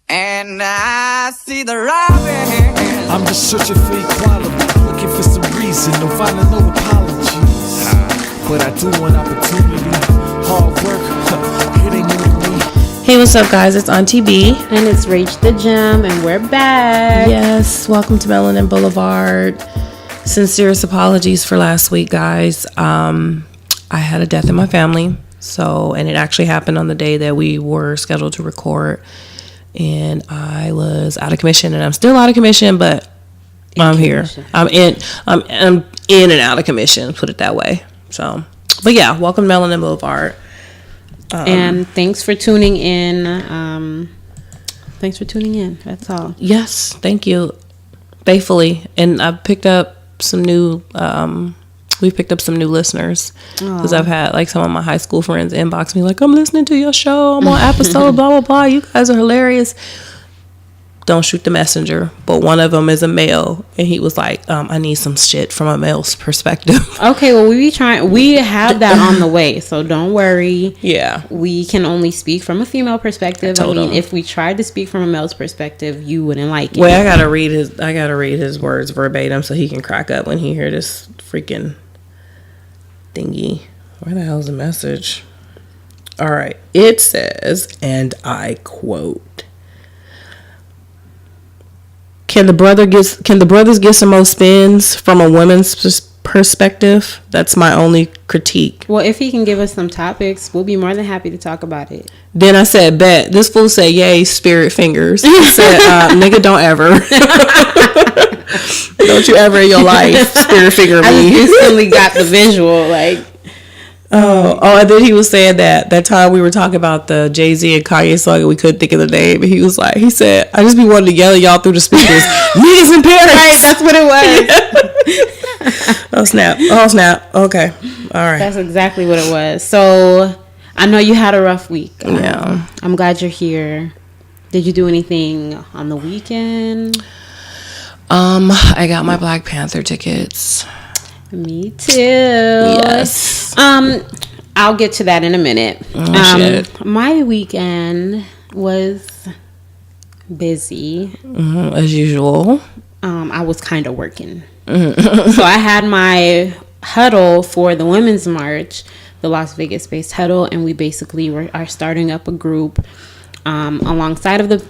And I see the robin. I'm just searching for equality, looking for some reason, no finding no apologies. But I do want opportunity, hard work, it ain't new to me. Hey, what's up, guys? It's Auntie Bee. And it's Rach the Gem, and we're back. Yes, welcome to Melanin Boulevard. Sincerest apologies for last week, guys. I had a death in my family, and it actually happened on the day that we were scheduled to record. And I was out of commission, and I'm still out of commission, but I'm here. I'm in and out of commission, put it that way. So, but yeah, welcome to Melanin Boulevard. And thanks for tuning in. That's all. Yes, thank you. Faithfully. And I've picked up some new we've picked up some new listeners, because I've had like some of my high school friends inbox me like, I'm listening to your show, I'm on episode blah blah blah, you guys are hilarious. Don't shoot the messenger. But one of them is a male, and he was like, I need some shit from a male's perspective. Okay, well, we have that on the way, so don't worry. Yeah, we can only speak from a female perspective. I mean, if we tried to speak from a male's perspective, you wouldn't like it. Well, I gotta read his words verbatim so he can crack up when he hear this freaking thingy. Where the hell's the message? All right, it says, and I quote, Can the brothers get some more spins from a woman's perspective? That's my only critique. Well, if he can give us some topics, we'll be more than happy to talk about it. Then I said, bet. This fool said, yay, spirit fingers. I said, nigga, don't ever. Don't you ever in your life spirit finger me. I instantly got the visual, like. Oh, and then he was saying that time we were talking about the Jay-Z and Kanye song and we couldn't think of the name. And he said, I just be wanting to yell at y'all through the speakers. Niggas in Paris. Right, that's what it was. Oh, snap. Okay. All right. That's exactly what it was. So, I know you had a rough week. Yeah. I'm glad you're here. Did you do anything on the weekend? I got my Black Panther tickets. Me too. Yes. I'll get to that in a minute. Shit. My weekend was busy. As usual. I was kind of working. So I had my huddle for the Women's March, the Las Vegas-based huddle, and we basically are starting up a group alongside of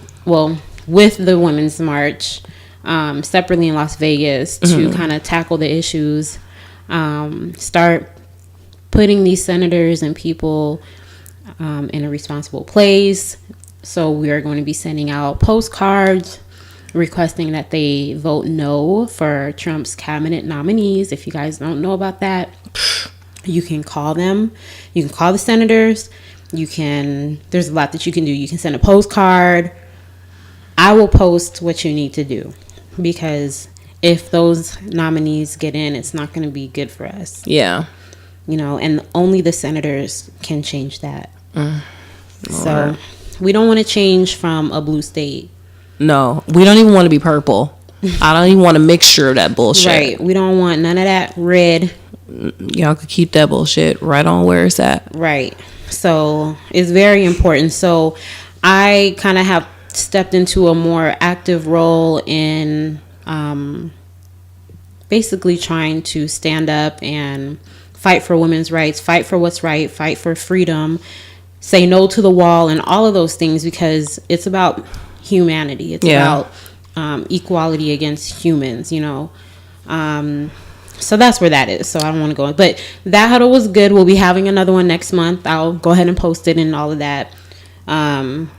with the Women's March, separately in Las Vegas, to kind of tackle the issues. Start putting these senators and people in a responsible place. So we are going to be sending out postcards requesting that they vote no for Trump's cabinet nominees. If you guys don't know about that, you can call them. You can call the senators. There's a lot that you can do. You can send a postcard. I will post what you need to do, because if those nominees get in, it's not going to be good for us. Yeah. And only the senators can change that. So we don't want to change from a blue state. No, we don't even want to be purple. I don't even want a mixture of that bullshit. Right. We don't want none of that red. Y'all could keep that bullshit right on where it's at. Right. So it's very important. So I kind of have stepped into a more active role in basically trying to stand up and fight for women's rights, fight for what's right, fight for freedom, say no to the wall, and all of those things, because it's about humanity. It's about equality against humans, So that's where that is. So I don't want to go in. But that huddle was good. We'll be having another one next month. I'll go ahead and post it and all of that. And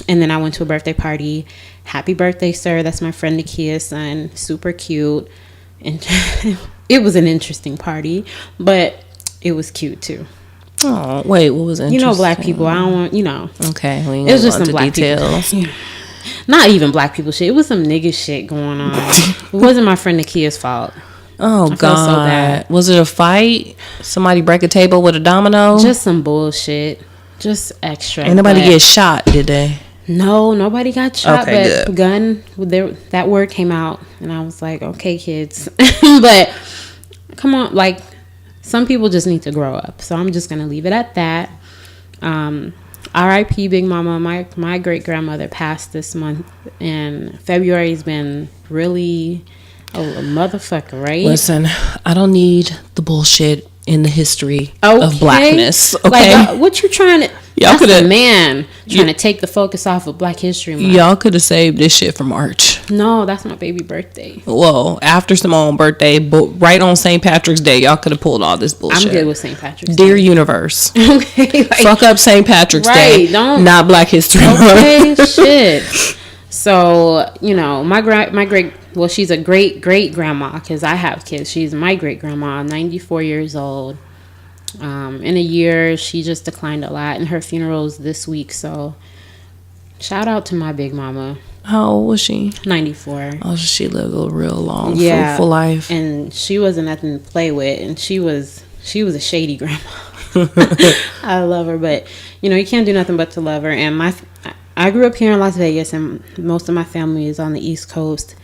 then I went to a birthday party. Happy birthday, sir. That's my friend Nakia's son. Super cute. And it was an interesting party, but it was cute too. Oh, wait, what was interesting? Black people. I don't want, Okay, we it was just some black details. people. Not even black people shit. It was some nigga shit going on. It wasn't my friend Nakia's fault. Oh, God. So bad. Was it a fight? Somebody break a table with a domino? Just some bullshit. Just extra. Ain't nobody get shot, did they? No, nobody got shot. Okay, but gun, that word came out, and I was like, okay, kids. But come on, like, some people just need to grow up. So I'm just going to leave it at that. R.I.P. Big Mama. My great grandmother passed this month, and February's been really a motherfucker, right? Listen, I don't need the bullshit in the history of blackness. Okay, like, what you trying to? Y'all could have, trying to take the focus off of Black History Month. Y'all could have saved this shit for March. No, that's my baby birthday. Well, after Simone's birthday, but right on St. Patrick's Day, y'all could have pulled all this bullshit. I'm good with St. Patrick's Dear Day. Universe. Okay. Like, fuck up St. Patrick's Day. Not Black History Month. Okay, shit. So, you know, my great, well, she's a great grandma because I have kids. She's my great grandma, 94 years old. In a year, she just declined a lot, and her funeral's this week. So, shout out to my big mama. How old was she? 94. Oh, she lived a real long, fruitful life. And she wasn't nothing to play with, and she was a shady grandma. I love her, but you know, you can't do nothing but to love her. And I grew up here in Las Vegas, and most of my family is on the East Coast.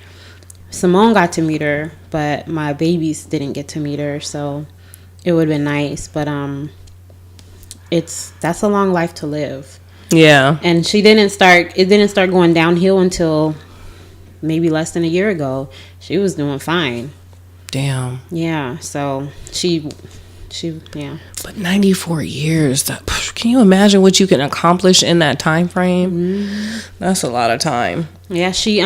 Simone got to meet her, but my babies didn't get to meet her, so it would have been nice. But that's a long life to live. Yeah. And it didn't start going downhill until maybe less than a year ago. She was doing fine. Damn. Yeah. So she yeah. But 94 years. Can you imagine what you can accomplish in that time frame? Mm-hmm. That's a lot of time. Yeah, she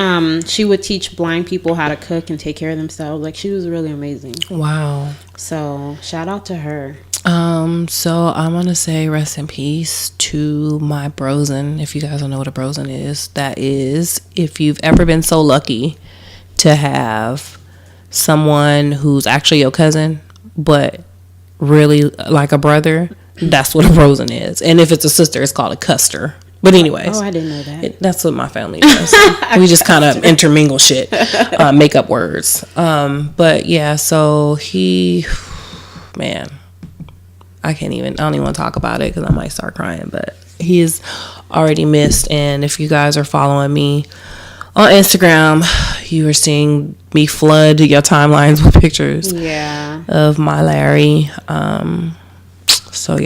would teach blind people how to cook and take care of themselves. Like, she was really amazing. Wow. So shout out to her. So I'm gonna say rest in peace to my brosen. If you guys don't know what a brosen is, that is if you've ever been so lucky to have someone who's actually your cousin, but really like a brother, that's what a brosen is. And if it's a sister, it's called a custer. But anyways, I didn't know that. That's what my family does. We just kind of intermingle shit, make up words. But yeah, so man, I don't even want to talk about it because I might start crying. But he is already missed. And if you guys are following me on Instagram, you are seeing me flood your timelines with pictures of my Larry. So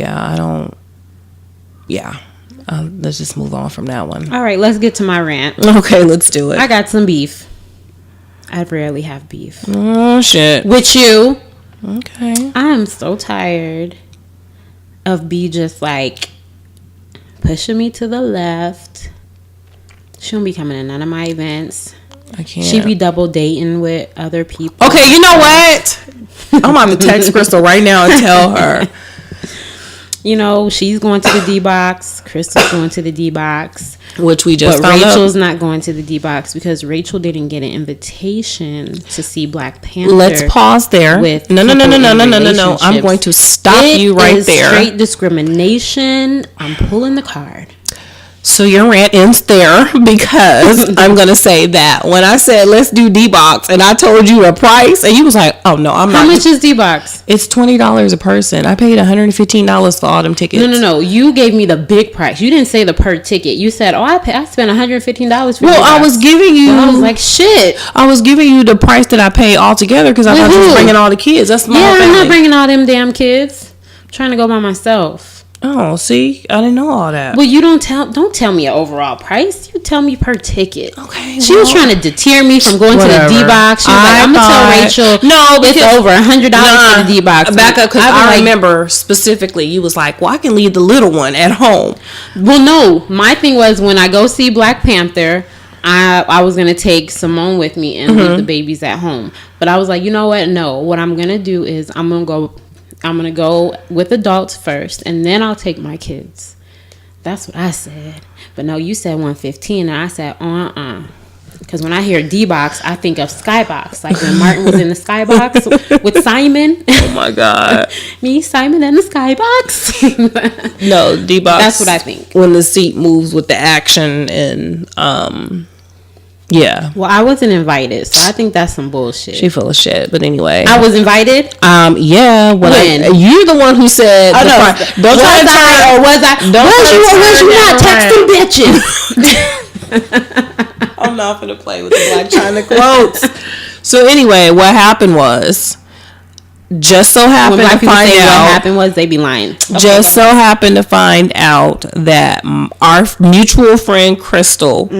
let's just move on from that one. All right, let's get to my rant. Okay, let's do it. I got some beef. I rarely have beef. Oh, shit. With you. Okay. I am so tired of B just like pushing me to the left. She don't be coming to none of my events. I can't. She be double dating with other people. Okay, you know what? I'm about to text Crystal right now and tell her. You know, she's going to the D-Box. Crystal's going to the D-Box. Which we just found Rachel's not going to the D-Box because Racheal didn't get an invitation to see Black Panther. Let's pause there. No. I'm going to stop you right there. Straight discrimination. I'm pulling the card. So your rant ends there because I'm going to say that when I said let's do D-Box and I told you a price and you was like, oh no, I'm not. How much is D-Box? It's $20 a person. I paid $115 for all them tickets. No. You gave me the big price. You didn't say the per ticket. You said, I spent $115 for D-Box. I was giving you. I was like, shit. I was giving you the price that I paid all together because I thought you was bringing all the kids. That's my family. I'm not bringing all them damn kids. I'm trying to go by myself. Oh, see, I didn't know all that. Well, you don't tell me an overall price. You tell me per ticket. Okay. She was trying to deter me from going to the D-Box. She was like, I'm gonna tell Racheal. No, it's over $100 for the D-Box. Back up, because I remember specifically you was like, well, I can leave the little one at home. Well, no, my thing was when I go see Black Panther, I was gonna take Simone with me and leave the babies at home. But I was like, you know what? No, what I'm gonna do is I'm gonna go with adults first, and then I'll take my kids. That's what I said. But no, you said $115, and I said, Because when I hear D-Box, I think of Skybox. Like when Martin was in the Skybox with Simon. Oh, my God. Me, Simon, and the Skybox. No, D-Box. That's what I think. When the seat moves with the action and... yeah. Well, I wasn't invited, so I think that's some bullshit. She full of shit, but anyway. I was invited? Yeah. When? You're the one who said... Oh, no. Don't try to turn... Or was I... Was you not texting bitches? I'm not going to play with the Black China quotes. So anyway, what happened was... just so happened when black to people find say out what happened was they be lying. Okay, just so happened to find out that our mutual friend Crystal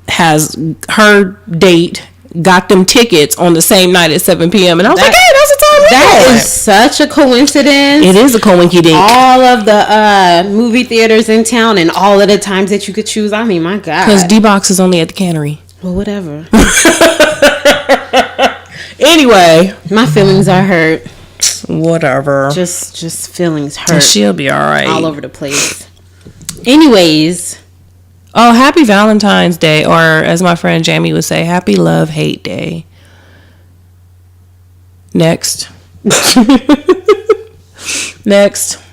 has her date got them tickets on the same night at 7 p.m. and I was like, hey, that's the time that is such a coincidence. It is a coinky dink. All of the movie theaters in town and all of the times that you could choose. I mean, my God. Because D-Box is only at the Cannery. Well, whatever. Anyway, my feelings are hurt. Whatever. Just feelings hurt. She'll be all right. All over the place. Anyways. Oh, happy Valentine's Day, or as my friend Jamie would say, happy Love Hate Day. Next. Next.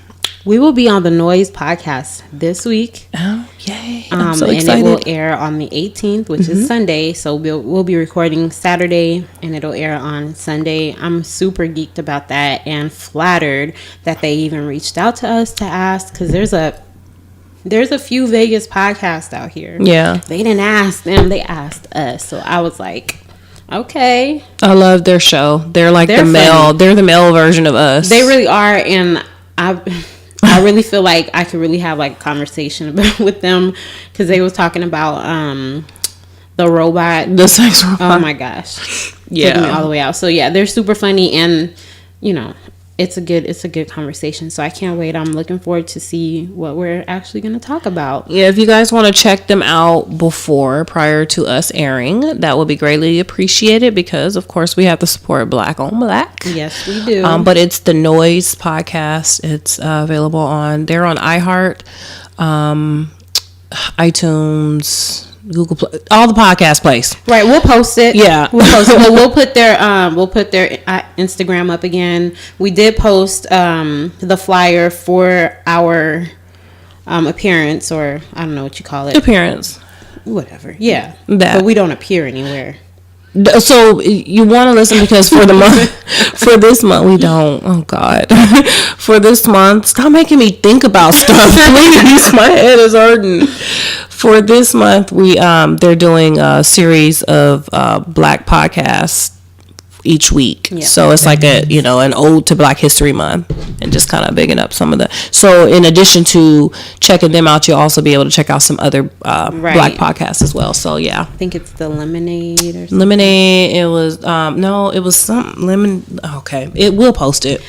We will be on the Noise podcast this week. Oh, yay. I'm so excited. And it will air on the 18th, which is Sunday. So we'll be recording Saturday, and it'll air on Sunday. I'm super geeked about that and flattered that they even reached out to us to ask, because there's a few Vegas podcasts out here. Yeah. They didn't ask them, they asked us. So I was like, okay. I love their show. They're like they're the male version of us. They really are, and I really feel like I could really have like a conversation with them, because they was talking about the robot, the sex robot. Oh my gosh, yeah, taking me all the way out. So yeah, they're super funny, and you know, it's a good conversation. So I can't wait. I'm looking forward to see what we're actually going to talk about. Yeah, if you guys want to check them out prior to us airing, that would be greatly appreciated, because of course we have to support Black on Black. Yes, we do. But it's the Noise podcast. It's available they're on iHeart, iTunes, Google Play, all the podcast place. Right, we'll post it. Yeah, we'll post it. But we'll put their Instagram up again. We did post the flyer for our appearance, or I don't know what you call it. Appearance. Whatever. Yeah. But we don't appear anywhere. So you want to listen, because for the month, for this month we don't. Oh God, for this month, stop making me think about stuff, please. My head is hurting. For this month, they're doing a series of Black podcasts each week. Yeah. So it's like an ode to Black History Month, and just kind of bigging up some of the. So in addition to checking them out, you'll also be able to check out some other Black podcasts as well. So yeah, I think it's the Lemonade or something. Lemonade. It was no, it was some lemon. Okay, we'll post it.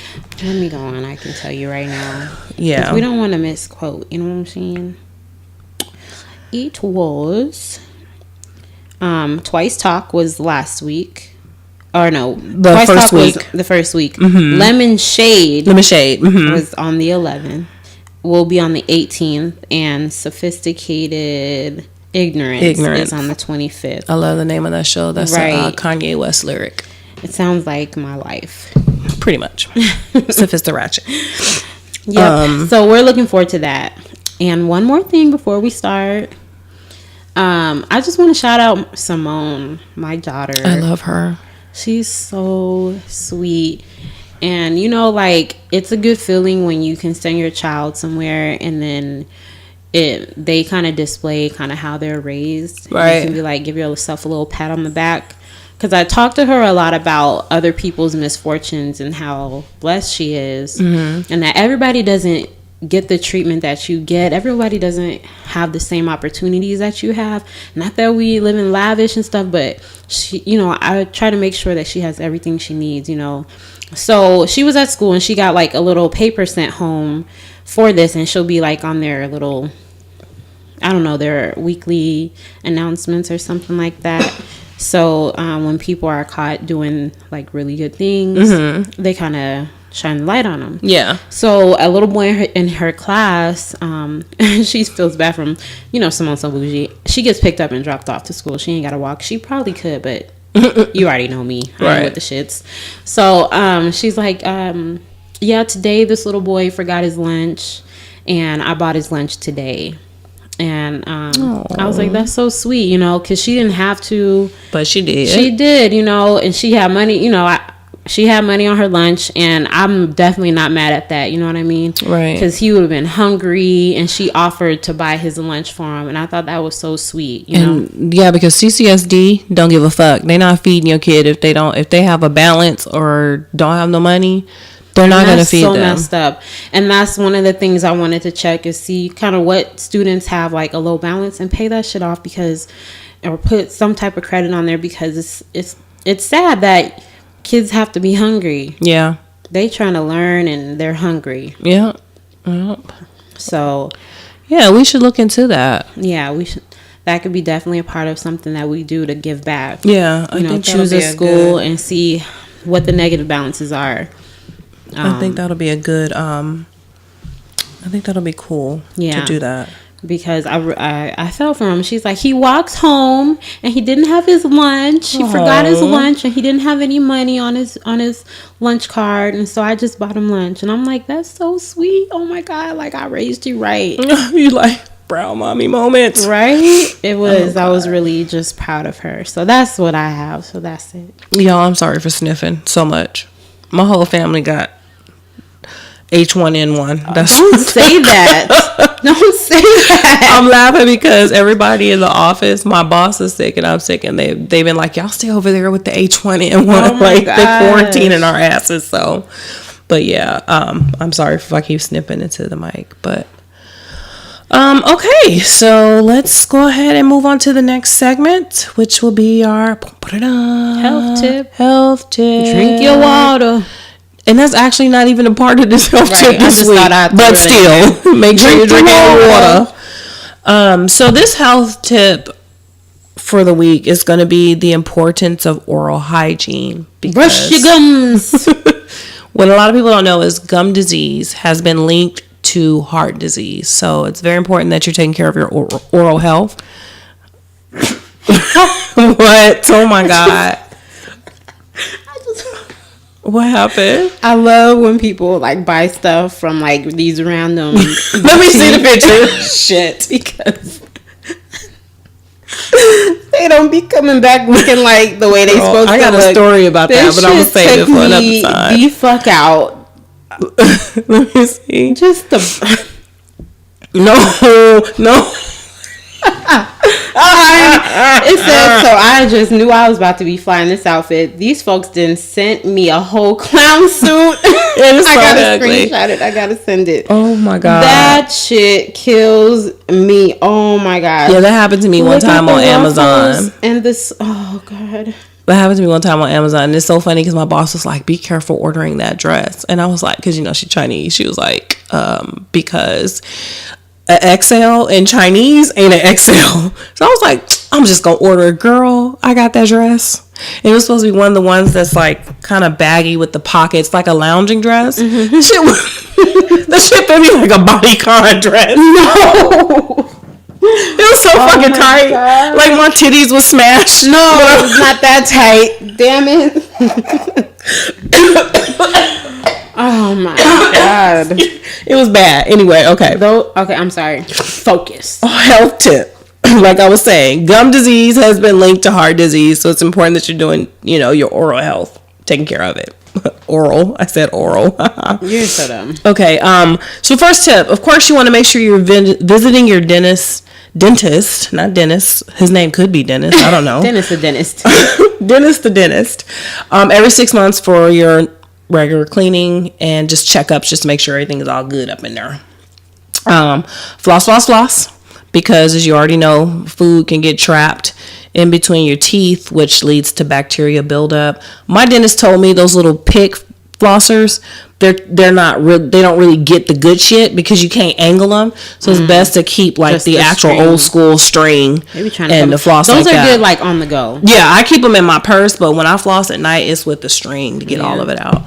Let me go on. I can tell you right now. Yeah, we don't want to misquote. You know what I'm saying? It was Twice Talk was last week. Or no, the first week. Was the first week. Mm-hmm. Lemon Shade mm-hmm. was on the 11th. We'll be on the 18th, and Sophisticated Ignorance is on the 25th. I love the name of that show. That's right. A Kanye West lyric. It sounds like my life. Pretty much. Sophisticated Ratchet. Yeah. So we're looking forward to that. And one more thing before we start. I just want to shout out Simone, my daughter. I love her. She's so sweet. And it's a good feeling when you can send your child somewhere and then they kind of display kind of how they're raised. Right. You can be like, give yourself a little pat on the back. Because I talked to her a lot about other people's misfortunes and how blessed she is. Mm-hmm. And that everybody doesn't get the treatment that you get. Everybody doesn't have the same opportunities that you have. Not that we live in lavish and stuff, but she, I try to make sure that she has everything she needs, So she was at school and she got like a little paper sent home for this, and she'll be like on their little, I don't know, their weekly announcements or something like that. So when people are caught doing like really good things, mm-hmm. they kind of shine the light on them. Yeah. So a little boy in her class, she feels bad from, Simone's so bougie. She gets picked up and dropped off to school. She ain't got to walk. She probably could, but you already know me. Right. With the shits. So she's like, yeah, today this little boy forgot his lunch, and I bought his lunch today. And I was like, that's so sweet, because she didn't have to. But she did. She did, and she had money, she had money on her lunch, and I'm definitely not mad at that. You know what I mean? Right. Because he would have been hungry, and she offered to buy his lunch for him, and I thought that was so sweet. You know? Yeah, because CCSD don't give a fuck. They not feeding your kid if they have a balance or don't have no money. They're not going to feed them. That's so messed up. And that's one of the things I wanted to check is see kind of what students have like a low balance and pay that shit off or put some type of credit on there because it's sad that kids have to be hungry. Yeah. They trying to learn and they're hungry. Yeah. Yep. So. Yeah, we should look into that. Yeah, we should. That could be definitely a part of something that we do to give back. Yeah. I think choose a school and see what the negative balances are. I think that'll be a good. I think that'll be cool. To do that because I felt for him. She's like, he walks home and he didn't have his lunch. He forgot his lunch and he didn't have any money on his lunch card, and so I just bought him lunch. And I'm like, that's so sweet. Oh my God, like I raised you right. You like brown mommy moments, right? It was. I was really just proud of her. So that's what I have. So that's it. Y'all, I'm sorry for sniffing so much. My whole family got H1N1. Don't say that. Don't say that. I'm laughing because everybody in the office, my boss is sick and I'm sick, and they've been like, y'all stay over there with the H1N1. Like they're quarantining our asses. So, but yeah, I'm sorry if I keep snipping into the mic, but okay, so let's go ahead and move on to the next segment, which will be our health tip. Drink your water. And that's actually not even a part of this health tip this week, but still, make sure you're drinking water. So this health tip for the week is going to be the importance of oral hygiene. Brush your gums. What a lot of people don't know is gum disease has been linked to heart disease. So it's very important that you're taking care of your oral health. What? Oh my God. What happened? I love when people like buy stuff from like these random. Let me see the picture. Shit. Because they don't be coming back looking like the way they supposed to look. I got a story about that, but I'm gonna save it for another time. The fuck out. Let me see. Just the. No. It says so. I just knew I was about to be flying this outfit. These folks didn't send me a whole clown suit. It is so I gotta ugly. screenshot it. I gotta send it. Oh my God, that shit kills me. Oh my God. Yeah, that happened to me one time on Amazon. And this, oh God. That happened to me one time on Amazon, and it's so funny because my boss was like, "Be careful ordering that dress," and I was like, "Because she's Chinese." She was like, "Because an XL in Chinese ain't an XL." So I was like, "I'm just gonna order it, girl. I got that dress." And it was supposed to be one of the ones that's like kind of baggy with the pockets, like a lounging dress. Mm-hmm. That shit fit me like a bodycon dress. No. It was so fucking tight. God. Like my titties was smashed. No, it was not that tight. Damn it. Oh my God. It was bad. Anyway, okay. Okay, I'm sorry. Focus. Health tip. Like I was saying, gum disease has been linked to heart disease, so it's important that you're doing, your oral health, taking care of it. Oral. I said oral. You're so dumb. Okay. So first tip, of course, you want to make sure you're visiting your dentist, not dentist. His name could be Dennis. I don't know. Dennis the dentist. Dennis the dentist. Every 6 months for your regular cleaning and just checkups, just to make sure everything is all good up in there. Floss. Because as you already know, food can get trapped in between your teeth, which leads to bacteria buildup. My dentist told me those little pick flossers, they're not real. They don't really get the good shit because you can't angle them. So it's best to keep like just the actual string. Old school string and the floss. Those like are that. Good, like on the go. Yeah, I keep them in my purse, but when I floss at night, it's with the string to get all of it out.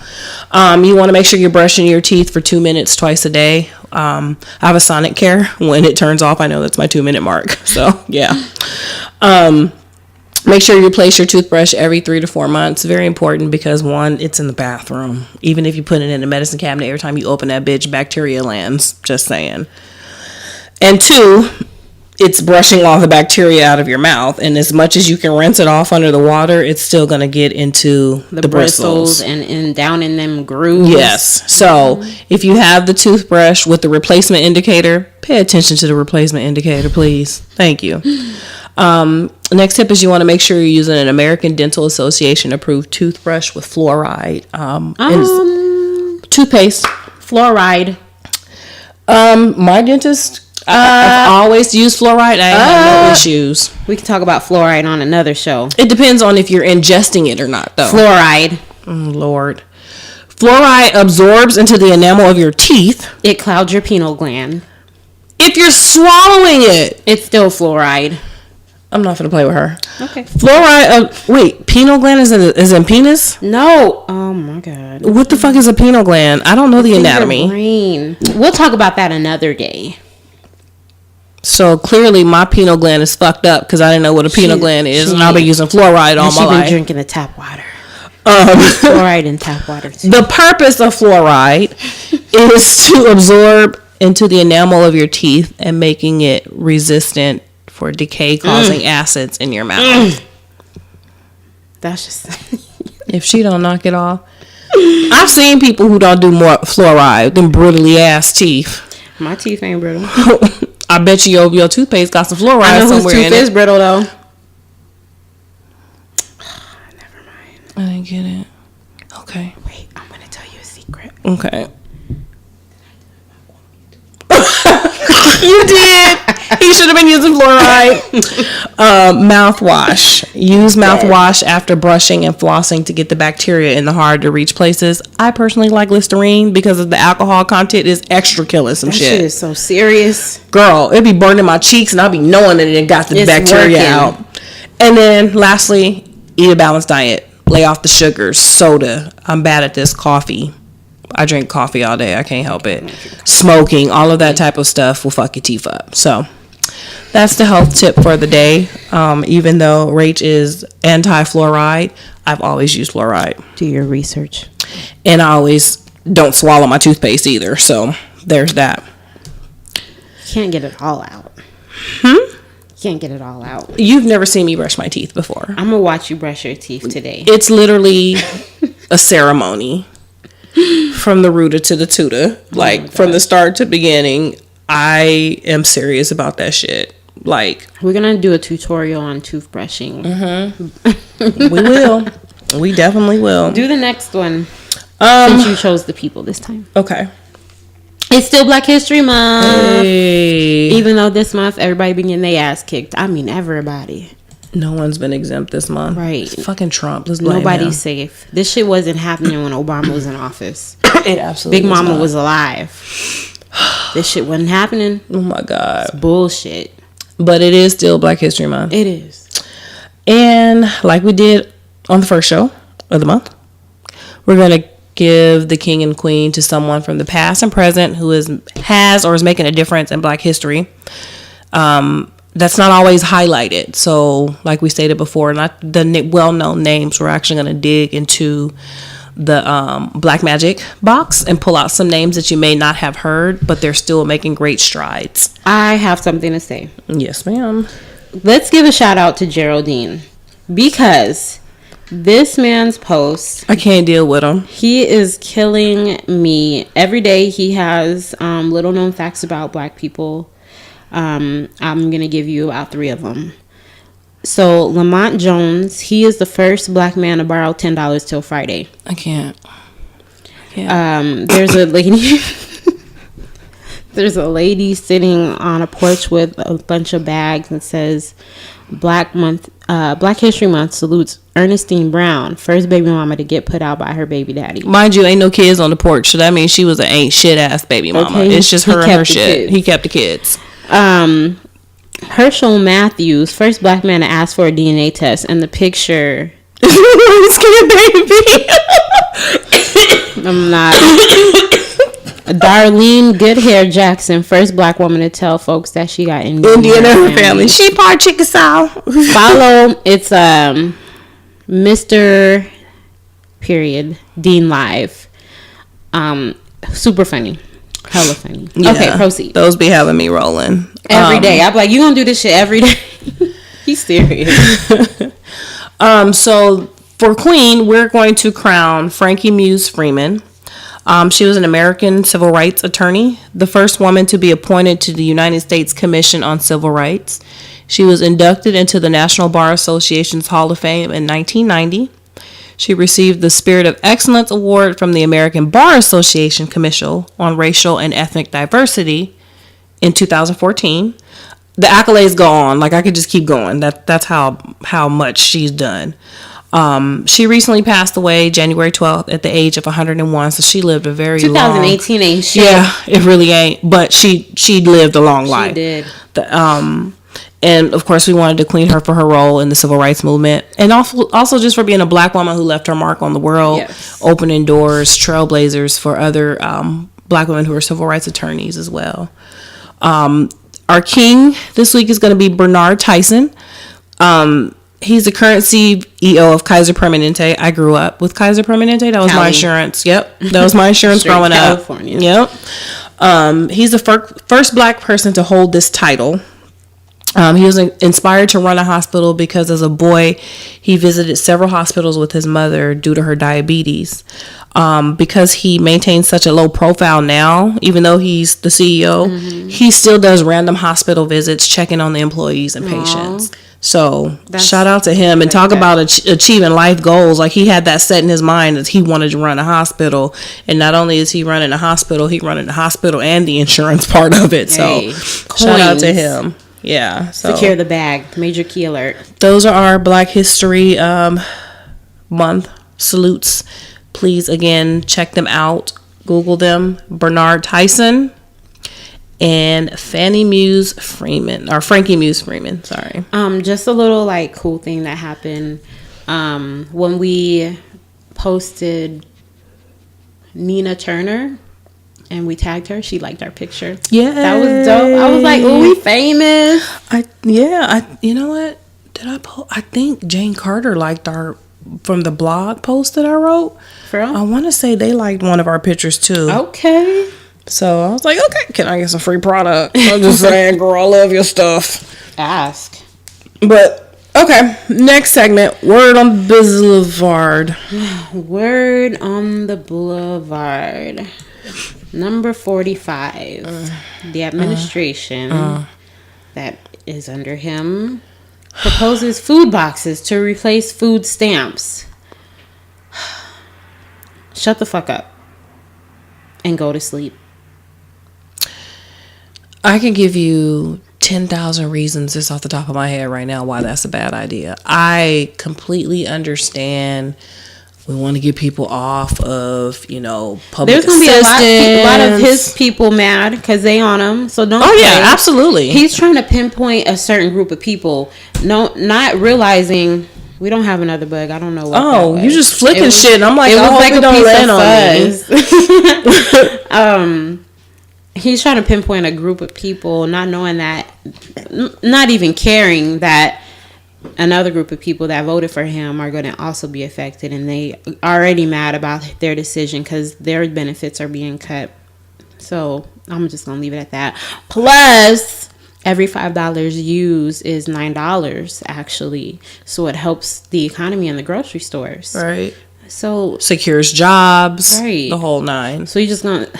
You want to make sure you're brushing your teeth for 2 minutes twice a day. I have a sonic care. When it turns off, I know that's my 2-minute mark. So yeah. Make sure you replace your toothbrush every 3 to 4 months. Very important because 1, it's in the bathroom. Even if you put it in the medicine cabinet, every time you open that bitch, bacteria lands. Just saying. And 2, it's brushing all the bacteria out of your mouth, and as much as you can rinse it off under the water, it's still going to get into the bristles and down in them grooves. Yes. So if you have the toothbrush with the replacement indicator, pay attention to the replacement indicator, please. Thank you. Next tip is you want to make sure you're using an American Dental Association approved toothbrush with fluoride. Toothpaste. Fluoride. My dentist, I've always used fluoride. I have no issues. We can talk about fluoride on another show. It depends on if you're ingesting it or not, though. Fluoride. Lord. Fluoride absorbs into the enamel of your teeth. It clouds your pineal gland. If you're swallowing it, it's still fluoride. I'm not gonna play with her. Okay. Fluoride. Wait, pineal gland is in penis? No. Oh my god. What the fuck is a pineal gland? I don't know the anatomy. Brain. We'll talk about that another day. So clearly, my pineal gland is fucked up because I didn't know what a pineal gland is, and I've been using fluoride all my life. She's been drinking the tap water. Fluoride and tap water too. The purpose of fluoride is to absorb into the enamel of your teeth and making it resistant for decay causing acids in your mouth. That's just if she don't knock it off. I've seen people who don't do more fluoride than brutally ass teeth. My teeth ain't brittle. I bet you your toothpaste got some fluoride I know somewhere whose in tooth it. is brittle though. Never mind. I didn't get it. Okay. Wait, I'm gonna tell you a secret. Okay. You did. He should have been using fluoride. Mouthwash. Use mouthwash after brushing and flossing to get the bacteria in the hard to reach places. I personally like Listerine because of the alcohol content is extra killing some that shit. Is so serious. Girl, it be burning my cheeks and I'll be knowing that it got the bacteria out. And then lastly, eat a balanced diet. Lay off the sugars, soda. I'm bad at this. Coffee. I drink coffee all day. I can't help it. Smoking, all of that type of stuff will fuck your teeth up. So that's the health tip for the day. Even though Rach is anti-fluoride, I've always used fluoride. Do your research. And I always don't swallow my toothpaste either. So there's that. You can't get it all out. Can't get it all out. You've never seen me brush my teeth before. I'm gonna watch you brush your teeth today. It's literally a ceremony. From the rooter to the tutor, like from the start to beginning. I am serious about that shit. Like, we're gonna do a tutorial on toothbrushing. We will. We definitely will. Do the next one. Since you chose the people this time. Okay. It's still Black History Month. Hey. Even though this month everybody been getting their ass kicked. I mean, everybody. No one's been exempt this month. Right. It's fucking Trump. Let's blame Nobody's him. safe. This shit wasn't happening when Obama was in office. It absolutely Big Mama was alive. This shit wasn't happening. Oh my God. It's bullshit. But it is still Black History Month. It is. And like we did on the first show of the month, we're going to give the king and queen to someone from the past and present who has or is making a difference in Black history. That's not always highlighted. So like we stated before, not the well-known names. We're actually going to dig into the Black Magic box and pull out some names that you may not have heard, but they're still making great strides. I have something to say. Yes, ma'am. Let's give a shout out to Geraldine, because this man's post, I can't deal with him. He is killing me. Every day he has little known facts about Black people. I'm going to give you about 3 of them. So Lamont Jones, he is the first Black man to borrow $10 till Friday. I can't. There's a lady there's a lady sitting on a porch with a bunch of bags and says Black History Month salutes Ernestine Brown, first baby mama to get put out by her baby daddy. Mind you, ain't no kids on the porch, so that means she was an ain't shit ass baby mama. Okay. It's just her and her shit. He kept the kids. Herschel Matthews, first Black man to ask for a DNA test, and the picture baby. I'm not. Darlene Goodhair Jackson, first Black woman to tell folks that she got Indian in her family. She part Chickasaw. Follow, it's Mr. Period Dean Live. Super funny. Hella funny. Yeah, okay, proceed. Those be having me rolling. Every day. I'm like, you gonna do this shit every day? He's serious. So for Queen, we're going to crown Frankie Muse Freeman. She was an American civil rights attorney, the first woman to be appointed to the United States Commission on Civil Rights. She was inducted into the National Bar Association's Hall of Fame in 1990. She received the Spirit of Excellence Award from the American Bar Association Commission on Racial and Ethnic Diversity in 2014. The accolades go on. Like, I could just keep going. That's how much she's done. She recently passed away January 12th at the age of 101. So she lived a very 2018 ain't shit. Yeah, it really ain't. But she lived a long life. She did. And of course, we wanted to queen her for her role in the civil rights movement, and also just for being a Black woman who left her mark on the world, yes. Opening doors, trailblazers for other Black women who are civil rights attorneys as well. Our king this week is going to be Bernard Tyson. He's the current CEO of Kaiser Permanente. I grew up with Kaiser Permanente. That was my insurance. Yep, that was my insurance growing California. Up. Yep. He's the first Black person to hold this title. He was inspired to run a hospital because as a boy, he visited several hospitals with his mother due to her diabetes. Because he maintains such a low profile now, even though he's the CEO, mm-hmm. he still does random hospital visits, checking on the employees and patients. Aww. So shout out to him, and talk about achieving life goals. Like, he had that set in his mind that he wanted to run a hospital, and not only is he running a hospital, and the insurance part of it. Hey, so shout out to him. Yeah. So secure the bag. Major key alert. Those are our Black History Month salutes. Please, again, check them out. Google them. Bernard Tyson and Frankie Muse Freeman. Sorry. Just a little like cool thing that happened when we posted Nina Turner. And we tagged her. She liked our picture. Yeah, that was dope. I was like, "Oh, we famous." You know what? Did I post? I think Jane Carter liked our from the blog post that I wrote. For real? I want to say they liked one of our pictures too. Okay. So I was like, "Okay, can I get some free product?" I'm just saying, girl, I love your stuff. Ask. But okay, next segment. Word on the Boulevard. Word on the Boulevard. Number 45, the administration that is under him proposes food boxes to replace food stamps. Shut the fuck up and go to sleep. I can give you 10,000 reasons just off the top of my head right now why that's a bad idea. I completely understand. We want to get people off of, public There's going to be a lot of his people mad because they on him. So don't. Oh, yeah, absolutely. He's trying to pinpoint a certain group of people. No, not realizing we don't have another bug. I don't know what that was. You just flicking shit. And I'm like, I hope it don't land on me. He's trying to pinpoint a group of people, not knowing that, not even caring that another group of people that voted for him are going to also be affected, and they already mad about their decision because their benefits are being cut. So I'm just going to leave it at that. Plus, every $5 used is $9 actually. So it helps the economy in the grocery stores. Right. So secures jobs. Right. The whole nine. So you're just going to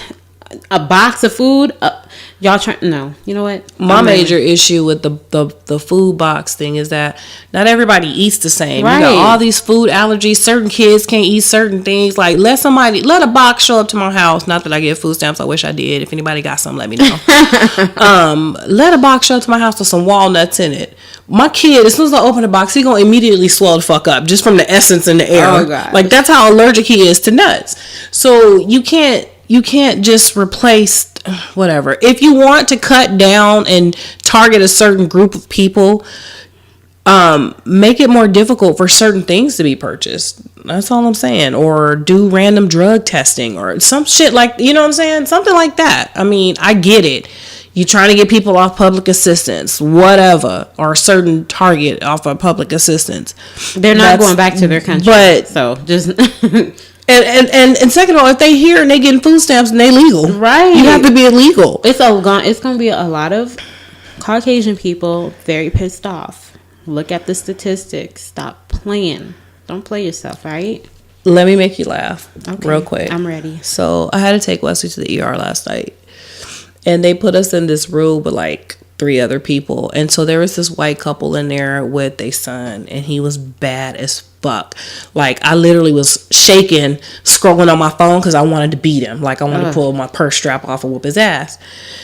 a box of food. Y'all trying? No, you know what? My major issue with the food box thing is that not everybody eats the same. Right. You got all these food allergies. Certain kids can't eat certain things. Like, let a box show up to my house. Not that I get food stamps. I wish I did. If anybody got some, let me know. Let a box show up to my house with some walnuts in it. My kid, as soon as I open the box, he gonna immediately swell the fuck up just from the essence in the air. Oh, God. Like, that's how allergic he is to nuts. So you can't just replace whatever. If you want to cut down and target a certain group of people, make it more difficult for certain things to be purchased. That's all I'm saying. Or do random drug testing or some shit like, you know what I'm saying? Something like that. I mean, I get it. You trying to get people off public assistance, whatever, or a certain target off of public assistance. They're not going back to their country. But so just And second of all, if they here and they getting food stamps and they legal, right? You have to be illegal. It's going to be a lot of Caucasian people, very pissed off. Look at the statistics. Stop playing. Don't play yourself, right? Let me make you laugh real quick. I'm ready. So I had to take Wesley to the ER last night. And they put us in this room with like 3 other people. And so there was this white couple in there with their son. And he was bad as fuck. Like, I literally was shaking, scrolling on my phone because I wanted to beat him. Like, I wanted to pull my purse strap off and whoop his ass.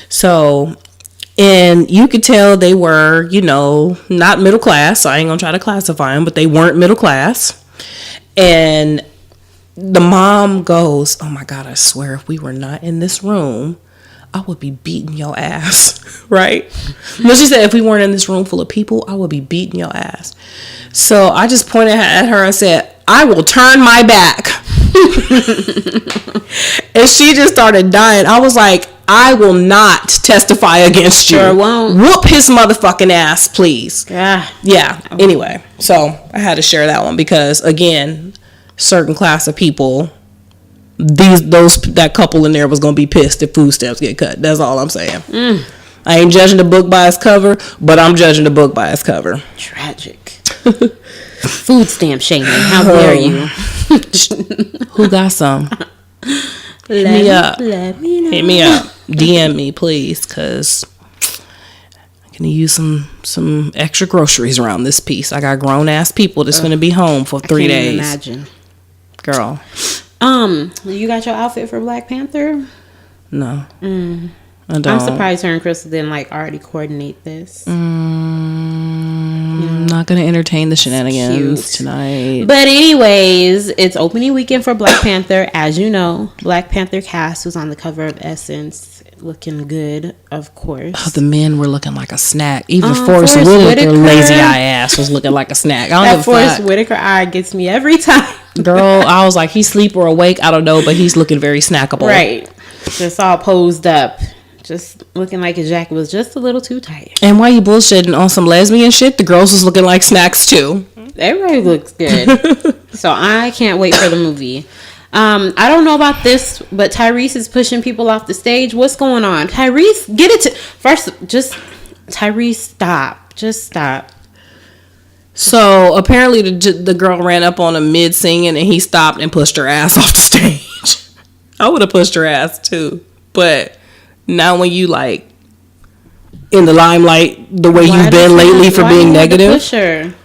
So, and you could tell they were, you know, not middle class. So I ain't going to try to classify them. But they weren't middle class. And the mom goes, oh my God, I swear if we were not in this room, I would be beating your ass, right? No, she said if we weren't in this room full of people, I would be beating your ass. So I just pointed at her and said, I will turn my back. And she just started dying. I was like, I will not testify against you. Sure won't. Whoop his motherfucking ass, please. Yeah. Anyway, so I had to share that one because, again, certain class of people, that couple in there was gonna be pissed if food stamps get cut. That's all I'm saying. I ain't judging the book by its cover, but I'm judging the book by its cover. Tragic. Food stamp shaming. How dare you? Who got some? Hit me up. Let me know. Hit me up. DM me, please, because I'm gonna use some extra groceries around this piece. I got grown ass people that's gonna be home for 3 days. I can't even imagine. Girl. You got your outfit for Black Panther? No. I don't. I'm surprised her and Crystal didn't like already coordinate this. I'm not gonna entertain the shenanigans tonight. But anyways, it's opening weekend for Black Panther. As you know, Black Panther cast was on the cover of Essence, looking good, of course. Oh, the men were looking like a snack. Even Forrest Whitaker, lazy eye ass, was looking like a snack. I don't that Forrest Whitaker eye gets me every time. Girl, I was like, he's asleep or awake, I don't know, but he's looking very snackable. Right. Just all posed up. Just looking like his jacket was just a little too tight. And while you bullshitting on some lesbian shit, the girls was looking like snacks too. Everybody looks good. So I can't wait for the movie. I don't know about this, but Tyrese is pushing people off the stage. What's going on? Tyrese, get it to... First, just... Tyrese, stop. Just stop. So apparently the girl ran up on him mid singing and he stopped and pushed her ass off the stage. I would have pushed her ass too, but now when you like in the limelight the way you've been lately for being negative, push her?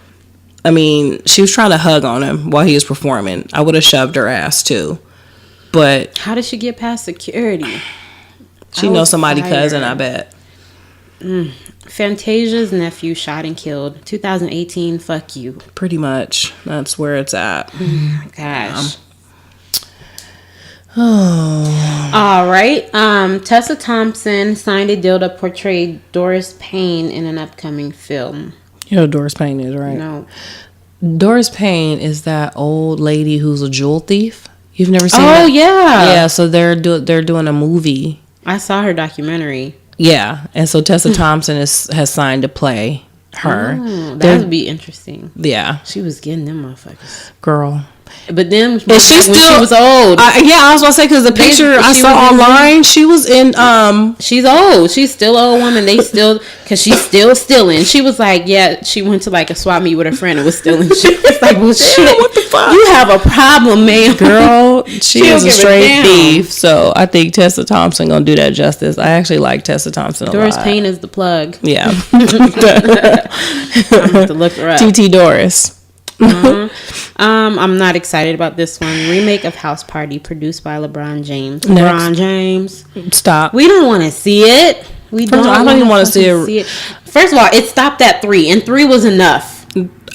I mean, she was trying to hug on him while he was performing. I would have shoved her ass too, but how did she get past security? She knows somebody's cousin, I bet. Fantasia's nephew shot and killed. 2018. Fuck you. Pretty much. That's where it's at. Gosh. Oh. All right. Tessa Thompson signed a deal to portray Doris Payne in an upcoming film. You know who Doris Payne is, right? No. Doris Payne is that old lady who's a jewel thief. You've never seen that? Oh, yeah. Yeah, so they're doing a movie. I saw her documentary. Yeah, and so Tessa Thompson has signed to play her. Oh, that would be interesting. Yeah. She was getting them motherfuckers. Girl. But then when she was old. I was about to say, because the picture I saw online, she was in she's old. She's still an old woman. They still, because she's still stealing. She was like, yeah, she went to like a swap meet with her friend and was stealing shit. It's like, well, shit, what the fuck? You have a problem, man. Girl, she is a straight thief. So I think Tessa Thompson gonna do that justice. I actually like Tessa Thompson a lot. Doris Payne is the plug. Yeah. I'm gonna have to look her up. TT Doris. I'm not excited about this one. Remake of House Party produced by LeBron James. LeBron James. Stop. We don't want to see it. I don't even want to see it. First of all, it stopped at 3, and 3 was enough.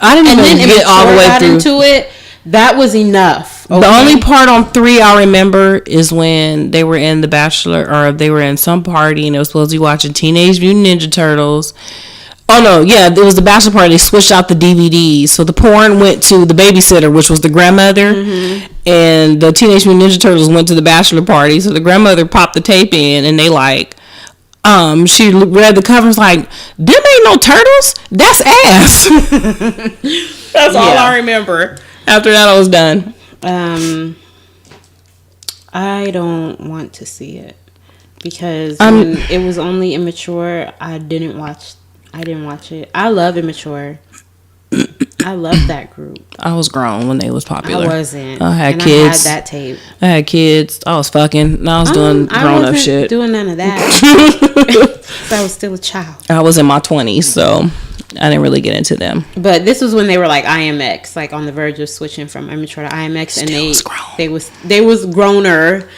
I didn't even get all the way through. Into it. That was enough. Okay? The only part on 3 I remember is when they were in The Bachelor, or they were in some party, and they were supposed to be watching Teenage Mutant Ninja Turtles. Oh, no, yeah, it was the bachelor party. They switched out the DVDs. So the porn went to the babysitter, which was the grandmother, and the Teenage Mutant Ninja Turtles went to the bachelor party. So the grandmother popped the tape in, and they like, she read the covers like, them ain't no turtles, that's ass. That's all I remember. After that, I was done. I don't want to see it. because when it was only Immature, I didn't watch it. I love Immature. I love that group. I was grown when they was popular. I wasn't. I had and kids. I had that tape. I had kids. I was fucking. And I was doing grown up shit. Doing none of that. I was still a child. I was in my 20s, so I didn't really get into them. But this was when they were like IMX, like on the verge of switching from Immature to IMX, Still and they was growner.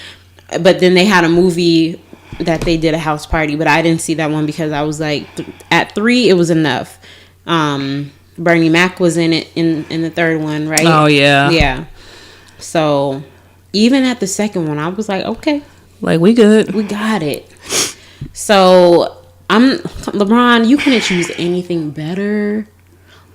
But then they had a movie that they did a house party, but I didn't see that one because I was like, at 3 it was enough. Bernie Mac was in it in the third one, right? Oh yeah, yeah. So even at the second one, I was like, okay, like we good, we got it. So LeBron. You couldn't choose anything better.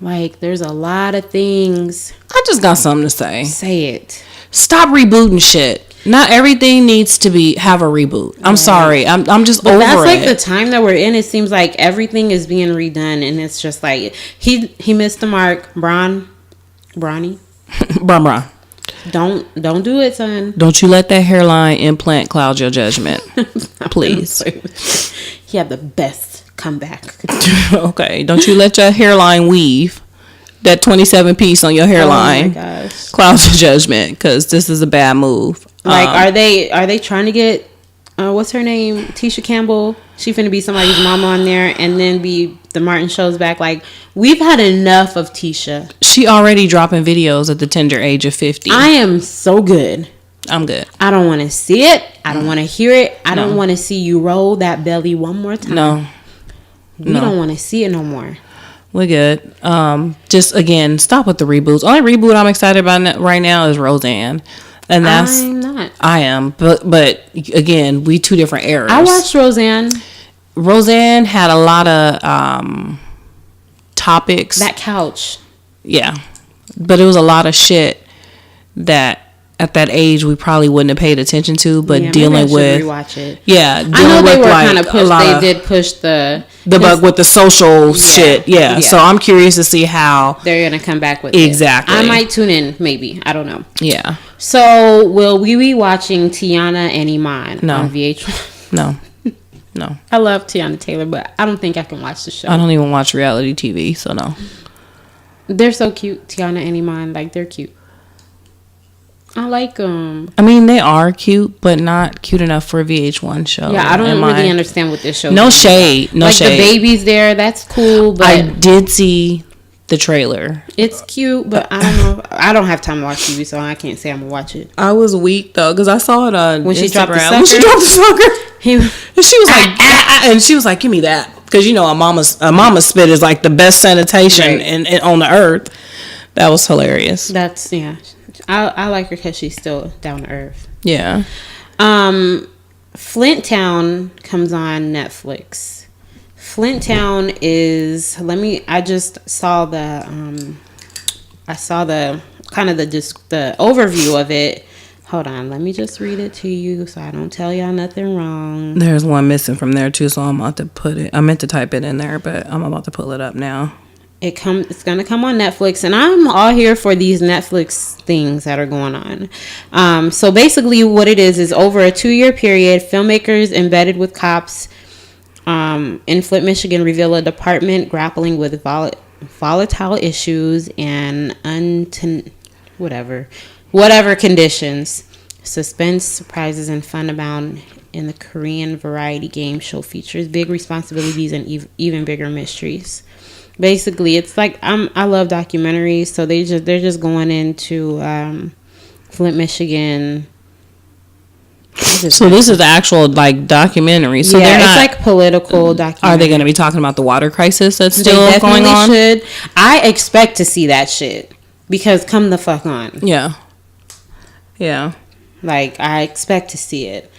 Like there's a lot of things. I just got something to say. Say it. Stop rebooting shit. Not everything needs to have a reboot. I'm sorry. I'm just over it. That's like the time that we're in. It seems like everything is being redone, and it's just like he missed the mark. Bronny. Bron. Don't do it, son. Don't you let that hairline implant cloud your judgment, please. He had the best comeback. Okay. Don't you let your hairline weave. That 27 piece on your hairline clouds your judgment, because this is a bad move. Like, are they trying to get what's her name, Tisha Campbell? She finna be somebody's mama on there, and then be the Martin Show's back. Like, we've had enough of Tisha. She already dropping videos at the tender age of 50. I am so good. I'm good. I don't want to see it. I don't want to hear it. I don't want to see you roll that belly one more time. No. We don't want to see it no more. We're good. Just again, stop with the reboots. Only reboot I'm excited about right now is Roseanne, and that's I'm not. I am, but again, we two different eras. I watched Roseanne. Roseanne had a lot of topics. That couch. Yeah, but it was a lot of shit that at that age we probably wouldn't have paid attention to. But dealing with rewatch it. Yeah, I know they were kind of pushed. They did push the bug with the social shit. Yeah. So I'm curious to see how they're gonna come back with exactly. I might tune in, maybe. I don't know. Yeah. So will we be watching Tiana and Iman on VH1? No. I love Tiana Taylor, but I don't think I can watch the show. I don't even watch reality TV, so no. They're so cute, Tiana and Iman. Like, they're cute. I like them. I mean, they are cute, but not cute enough for a VH1 show. Yeah, I don't really understand what this show is. No shade. No like, shade. The baby's there. That's cool, but I did see the trailer. It's cute, but I don't know. I don't have time to watch TV, so I can't say I'm going to watch it. I was weak, though, because I saw it on when Instagram. She dropped the sucker. When she dropped the sucker. And she was like, and she was like, give me that. Because, you know, a mama's spit is like the best sanitation in on the earth. That was hilarious. That's, yeah. I like her because she's still down to earth. Yeah. Flint Town comes on Netflix. Flint Town is, I just saw the kind of the overview of it. Hold on, let me just read it to you so I don't tell y'all nothing wrong. There's one missing from there too, so I'm about to put it. I meant to type it in there, but I'm about to pull it up now. It's gonna come on Netflix, and I'm all here for these Netflix things that are going on. So basically, what it is over a 2-year period, filmmakers embedded with cops in Flint, Michigan, reveal a department grappling with volatile issues and whatever conditions. Suspense, surprises, and fun abound in the Korean variety game show. Features big responsibilities and even bigger mysteries. Basically, it's like I love documentaries, so they're just going into Flint, Michigan. So this is the actual like documentary. So yeah, it's like political documentary. Are they going to be talking about the water crisis that's still going on? Should. I expect to see that shit because come the fuck on. Yeah. Like I expect to see it.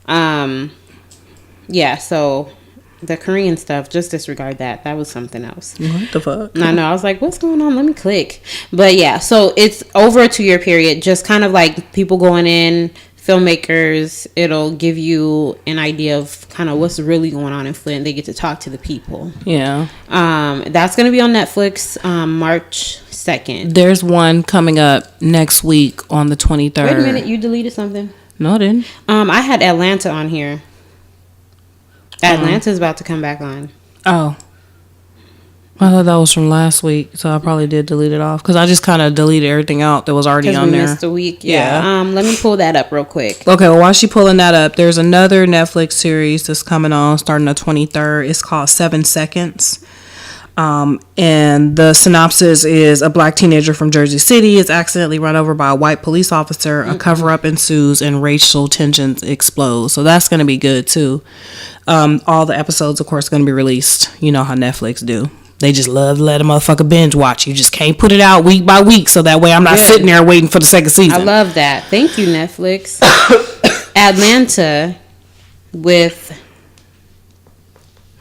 Yeah. So. The Korean stuff, just disregard that. That was something else. What the fuck? I know. I was like, what's going on? Let me click. But yeah, so it's over a 2-year period. Just kind of like people going in, filmmakers. It'll give you an idea of kind of what's really going on in Flint. They get to talk to the people. Yeah. That's going to be on Netflix March 2nd. There's one coming up next week on the 23rd. Wait a minute. You deleted something. No, I didn't. I had Atlanta on here. Atlanta's about to come back on. Oh. I thought that was from last week, so I probably did delete it off because I just kind of deleted everything out that was already on there. Missed a week. Yeah. Let me pull that up real quick. Okay, well, while she's pulling that up, there's another Netflix series that's coming on starting the 23rd. It's called 7 Seconds. And the synopsis is a black teenager from Jersey City is accidentally run over by a white police officer. A cover-up ensues and racial tensions explode. So that's going to be good, too. All the episodes, of course, going to be released. You know how Netflix do. They just love to let a motherfucker binge watch. You just can't put it out week by week, so that way I'm not sitting there waiting for the second season. I love that. Thank you, Netflix. Atlanta with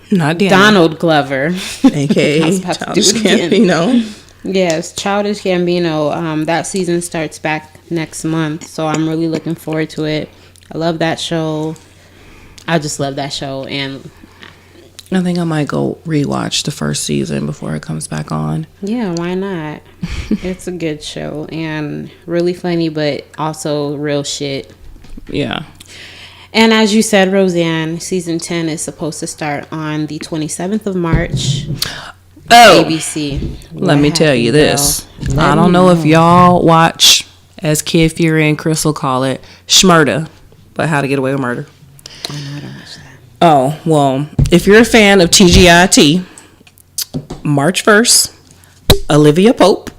Donald Glover, a.k.a. Childish Gambino. Yes, Childish Gambino. That season starts back next month, so I'm really looking forward to it. I love that show. I just love that show, and I think I might go rewatch the first season before it comes back on. Yeah, why not? It's a good show and really funny, but also real shit. Yeah. And as you said, Roseanne, season 10 is supposed to start on the 27th of March. Oh, ABC. Let me tell you this. I don't know if y'all watch, as Kid Fury and Crystal call it, Schmurda, but How to Get Away with Murder. I know I don't watch that. Oh, well, if you're a fan of TGIT, March 1st, Olivia Pope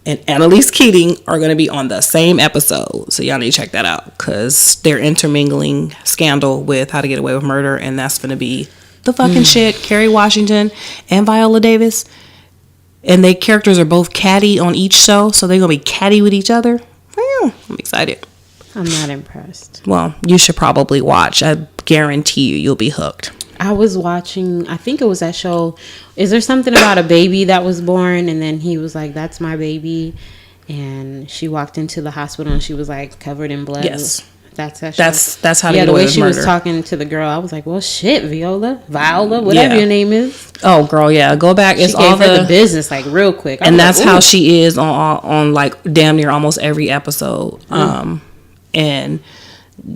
and Annalise Keating are going to be on the same episode. So y'all need to check that out because they're intermingling Scandal with How to Get Away with Murder, and that's going to be the fucking shit. Kerry Washington and Viola Davis, and their characters are both catty on each show, so they're going to be catty with each other. I'm excited. I'm not impressed. Well, you should probably watch. I guarantee you'll be hooked. I was watching, I think it was that show. Is there something about a baby that was born and then he was like, that's my baby, and she walked into the hospital and she was like covered in blood? Yes. That's that show. That's How to Get Away with Murder. The way she was talking to the girl, I was like, well, shit, Viola, whatever your name is. Oh, girl, yeah. Go back. It's she gave her the business like real quick. And that's like, how she is on like damn near almost every episode. And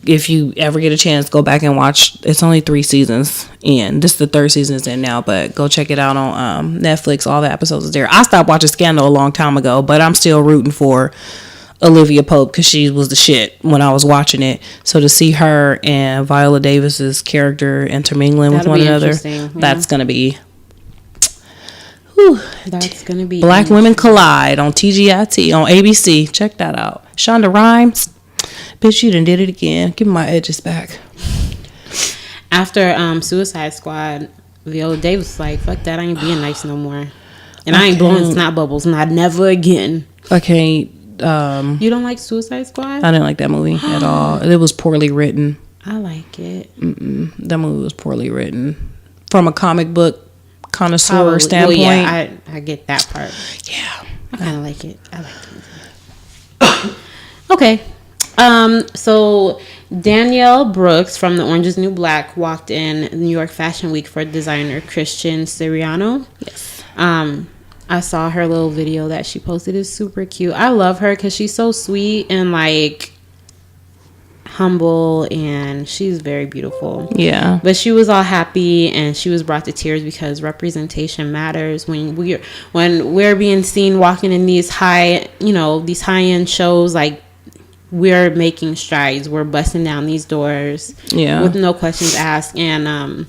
if you ever get a chance, go back and watch. It's only 3 seasons in. This is the 3rd season is in now, but go check it out on Netflix. All the episodes is there. I stopped watching Scandal a long time ago, but I'm still rooting for Olivia Pope because she was the shit when I was watching it. So to see her and Viola Davis's character intermingling with one another, that's gonna be. That's gonna be Black Women Collide on TGIT on ABC. Check that out. Shonda Rhimes. Bitch, you done did it again. Give me my edges back. After Suicide Squad, Viola Davis was like, fuck that, I ain't being nice no more. And I ain't blowing snot bubbles, not never again. I can't. You don't like Suicide Squad? I didn't like that movie at all. It was poorly written. I like it. That movie was poorly written. From a comic book connoisseur standpoint. Well, yeah, I get that part. Yeah. I kind of like it. I like the movie. Okay. So Danielle Brooks from The Orange Is the New Black walked in New York Fashion Week for designer Christian Siriano. Yes. I saw her little video that she posted. It's super cute. I love her because she's so sweet and like humble, and she's very beautiful. Yeah. But she was all happy and she was brought to tears because representation matters when we're being seen walking in these these high-end shows. Like, we're making strides. We're busting down these doors with no questions asked. And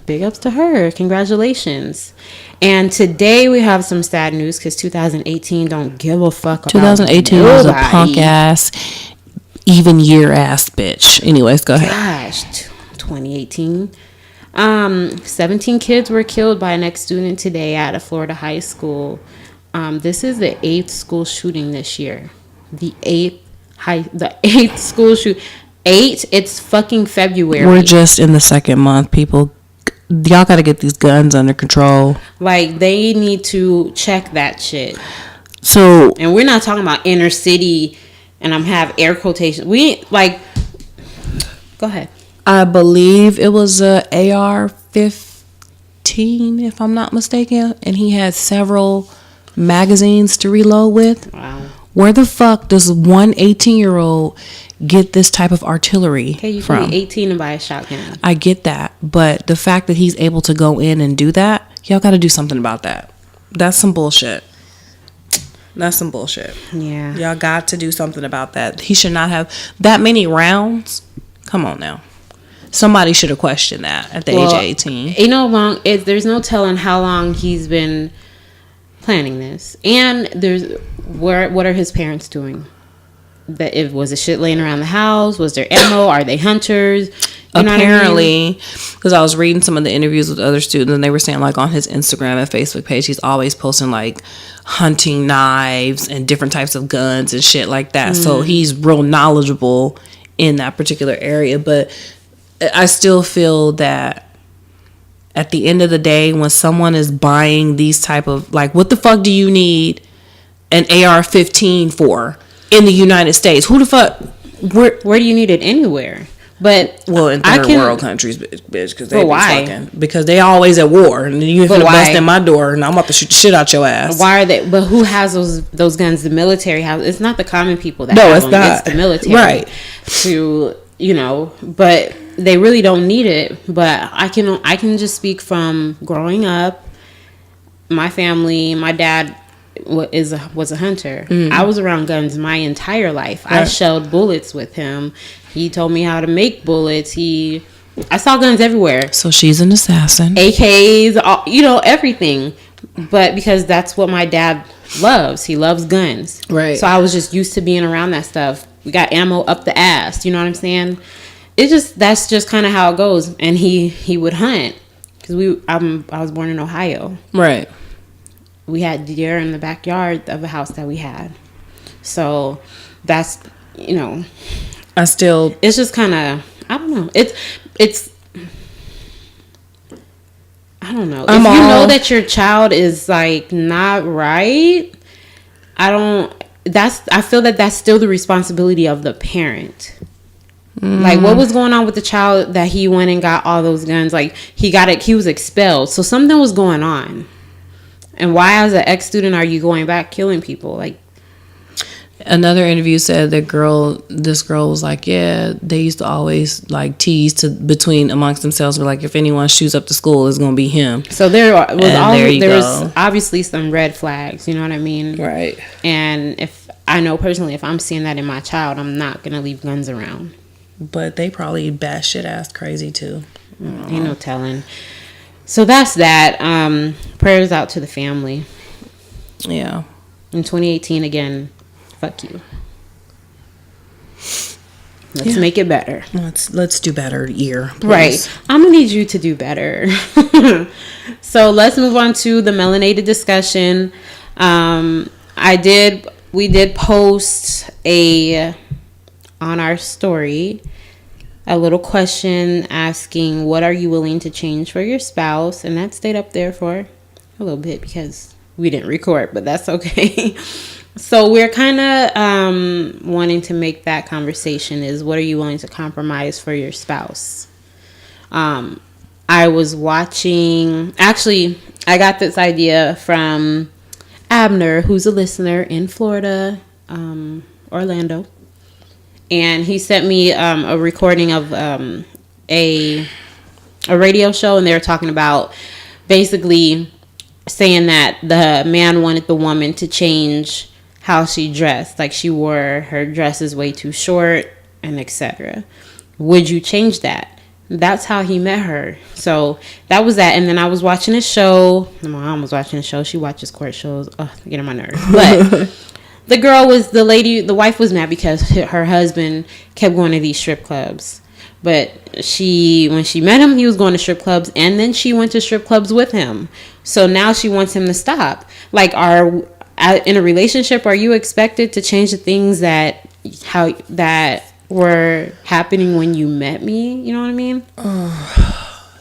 big ups to her. Congratulations. And today we have some sad news because 2018 don't give a fuck about 2018 was a punk ass, even year ass bitch. Anyways, go ahead. Gosh, 2018. 17 kids were killed by an ex-student today at a Florida high school. This is the 8th school shooting this year. The 8th school shoot. 8. It's fucking February. We're just in the 2nd month, people. Y'all gotta get these guns under control. Like, they need to check that shit. So, and we're not talking about inner city, and I'm have air quotations. Go ahead. I believe it was a AR-15, if I'm not mistaken, and he had several magazines to reload with. Wow. Where the fuck does one 18-year-old get this type of artillery Okay, you from? can be 18 and buy a shotgun. I get that, but the fact that he's able to go in and do that, y'all got to do something about that. That's some bullshit. That's some bullshit. Yeah. Y'all got to do something about that. He should not have that many rounds. Come on now. Somebody should have questioned that at the age of 18. There's no telling how long he's been planning this. And what are his parents doing? Was a shit laying around the house? Was there ammo? Are they hunters? Apparently, because I was reading some of the interviews with other students, and they were saying, like, on his Instagram and Facebook page, he's always posting, like, hunting knives and different types of guns and shit like that. So he's real knowledgeable in that particular area. But I still feel that at the end of the day, when someone is buying these type of, like, what the fuck do you need an AR-15 for in the United States? Who the fuck? Where do you need it? Anywhere. But in third world countries, bitch, because they why? Fucking, because they always at war, and you finna bust in my door, and I'm about to shoot the shit out your ass. Why are they? But who has those guns? The military has. It's not the common people that. No, have it's them. not. It's the military, right? But they really don't need it. But I can just speak from growing up. My family, my dad was a hunter. I was around guns my entire life. Right. I shelled bullets with him. He told me how to make bullets. I saw guns everywhere. So she's an assassin. AKs, everything. But because that's what my dad loves. He loves guns. Right. So I was just used to being around that stuff. We got ammo up the ass. You know what I'm saying? That's just kind of how it goes. And he would hunt because I was born in Ohio. Right. We had deer in the backyard of a house that we had. So that's, it's just kind of, I don't know. It's I don't know. If you know that your child is like not right, I feel that that's still the responsibility of the parent. Like, what was going on with the child that he went and got all those guns? Like, he was expelled. So something was going on. And why, as an ex-student, are you going back killing people? Like, another interview said this girl was like, yeah, they used to always like tease amongst themselves, but like, if anyone shoots up the school, it's gonna be him. So there was obviously some red flags. You know what I mean? Right. And if I know personally, if I'm seeing that in my child, I'm not gonna leave guns around. But they probably batshit ass crazy too. Ain't no telling. So that's that. Prayers out to the family. Yeah. In 2018 again, fuck you. Let's make it better. Let's do better year. Please. Right. I'm gonna need you to do better. So let's move on to the melanated discussion. We did post on our story a little question asking, what are you willing to change for your spouse? And that stayed up there for a little bit because we didn't record, but that's okay. So we're kind of wanting to make that conversation is, what are you willing to compromise for your spouse? I was watching, actually, I got this idea from Abner, who's a listener in Florida, Orlando. And he sent me a recording of a radio show, and they were talking about basically saying that the man wanted the woman to change how she dressed. Like, she wore her dresses way too short and etc. Would you change that? That's how he met her. So that was that. And then I was watching a show. My mom was watching a show. She watches court shows. Ugh, get on my nerves. But the wife was mad because her husband kept going to these strip clubs. But when she met him, he was going to strip clubs, and then she went to strip clubs with him. So now she wants him to stop. Like, in a relationship, are you expected to change the things that were happening when you met me? You know what I mean?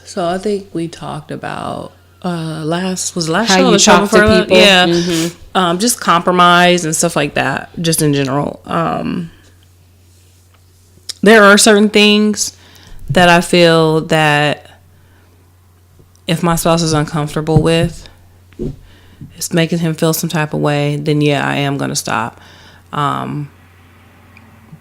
So I think we talked about last how show you talk to people. Yeah. Mm-hmm. Just compromise and stuff like that, just in general. There are certain things that I feel that if my spouse is uncomfortable with, it's making him feel some type of way, then yeah, I am going to stop.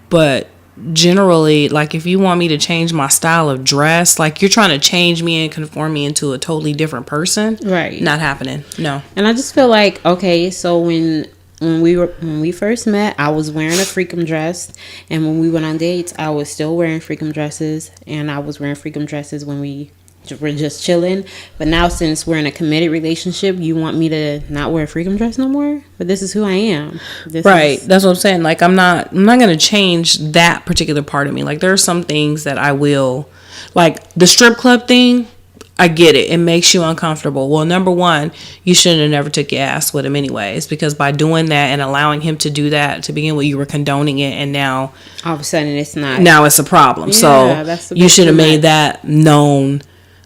But generally, like, if you want me to change my style of dress, like, you're trying to change me and conform me into a totally different person. Right. Not happening. No. And I just feel like, okay, so when we first met, I was wearing a freakum dress, and when we went on dates, I was still wearing freakum dresses, and I was wearing freakum dresses when we were just chilling. But now, since we're in a committed relationship, you want me to not wear a freakum dress no more? But this is who I am. That's what I'm saying. Like, I'm not gonna change that particular part of me. Like, there are some things that I will, like the strip club thing. I get it. It makes you uncomfortable. Well, number one, you shouldn't have never took your ass with him anyways, because by doing that and allowing him to do that to begin with, you were condoning it, and now all of a sudden it's not. Now it's a problem. Yeah, so you should have made that known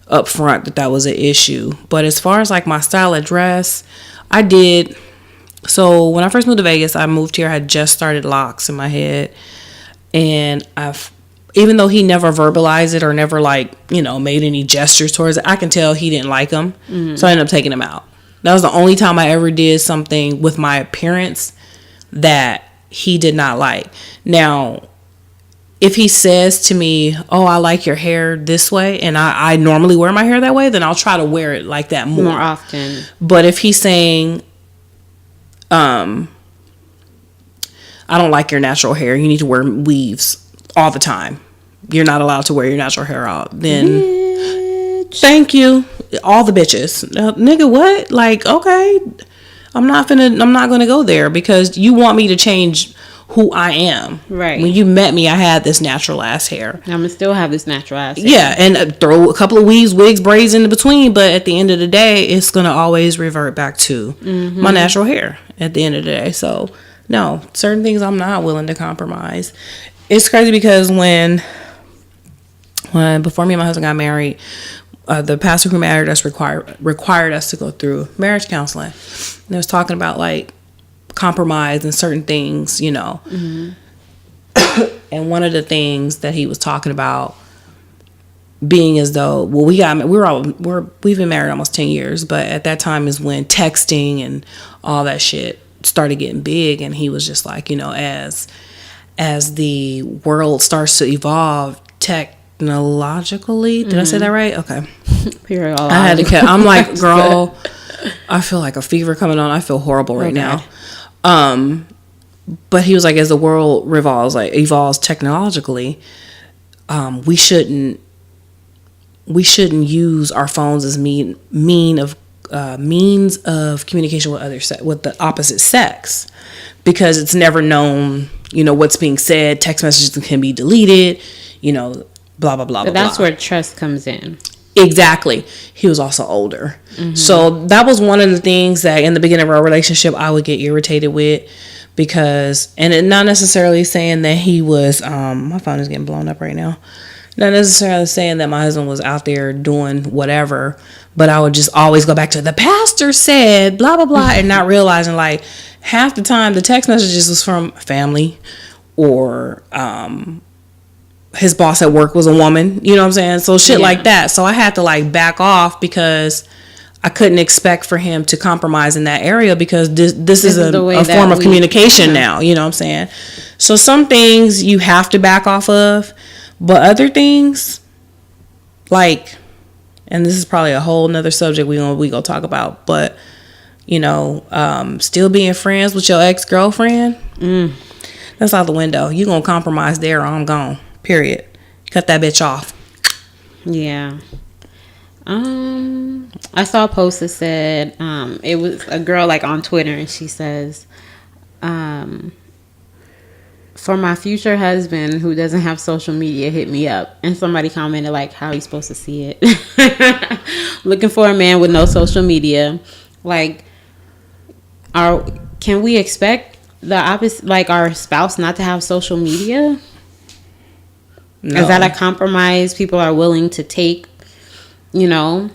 up front that was an issue. But as far as like my style of dress, I did. So when I first moved to Vegas, I moved here. I had just started locks in my head, and even though he never verbalized it or never, like, you know, made any gestures towards it, I can tell he didn't like them. Mm-hmm. So I ended up taking him out. That was the only time I ever did something with my appearance that he did not like. Now, if he says to me, oh, I like your hair this way, and I normally wear my hair that way, then I'll try to wear it like that more often. But if he's saying, I don't like your natural hair, you need to wear weaves all the time, you're not allowed to wear your natural hair out, then bitch. Thank you. All the bitches. Nigga, what? Like, okay, I'm not gonna go there because you want me to change who I am. Right. When you met me, I had this natural ass hair. I'm gonna still have this natural ass hair. Yeah, and throw a couple of weaves, wigs, braids in between, but at the end of the day, it's gonna always revert back to my natural hair at the end of the day. So no, certain things I'm not willing to compromise. It's crazy because when before me and my husband got married, the pastor who married us required us to go through marriage counseling. And it was talking about like compromise and certain things, you know. Mm-hmm. And one of the things that he was talking about being as though, well, we've been married almost 10 years, but at that time is when texting and all that shit started getting big, and he was just like, you know, as the world starts to evolve technologically, did I say that right? Okay. I had to I'm like, girl, I feel like a fever coming on. I feel horrible right now. But he was like, as the world evolves technologically, we shouldn't use our phones as means of communication with the opposite sex, because it's never known, you know, what's being said. Text messages can be deleted, you know, blah blah blah. But that's where trust comes in. Exactly. He was also older. Mm-hmm. So that was one of the things that in the beginning of our relationship I would get irritated with, because, and it not necessarily saying that he was, my phone is getting blown up right now. Not necessarily saying that my husband was out there doing whatever, but I would just always go back to the pastor said blah, blah, blah, and not realizing like half the time the text messages was from family or, his boss at work was a woman, you know what I'm saying? So shit like that. So I had to like back off because I couldn't expect for him to compromise in that area, because this is a form of communication now, you know what I'm saying? So some things you have to back off of, but other things like, and this is probably a whole nother subject we gonna talk about, but you know, still being friends with your ex-girlfriend, that's out the window. You gonna compromise there or I'm gone. Period. Cut that bitch off. Yeah. I saw a post that said, it was a girl like on Twitter, and she says, for my future husband who doesn't have social media, hit me up. And somebody commented like, how are you supposed to see it? Looking for a man with no social media. Like, can we expect the opposite, like our spouse not to have social media? No. Is that a compromise people are willing to take? You know,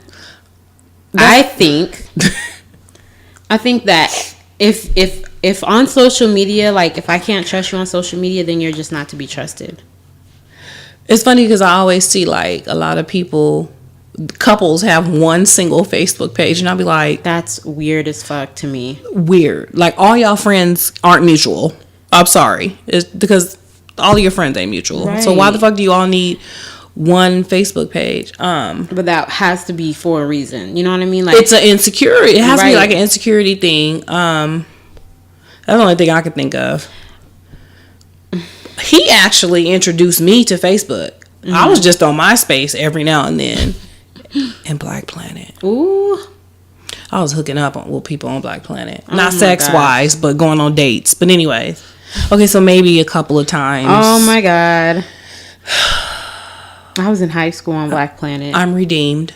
I think that if on social media, like if I can't trust you on social media, then you're just not to be trusted. It's funny because I always see like a lot of couples have one single Facebook page, and I'll be like, that's weird as fuck to me. Weird. Like all y'all friends aren't mutual. I'm sorry. It's because all of your friends ain't mutual. Right. So why the fuck do you all need one Facebook page? But that has to be for a reason. You know what I mean? Like, it's an insecurity. It has to be Right. like an insecurity thing. That's the only thing I could think of. He actually introduced me to Facebook. I was just on MySpace every now and then, and Black Planet. ooh. I was hooking up with people on Black Planet, Oh not my sex God. wise, but going on dates. But anyways, okay, so maybe a couple of times. Oh my God. I was in high school on Black Planet. I'm redeemed.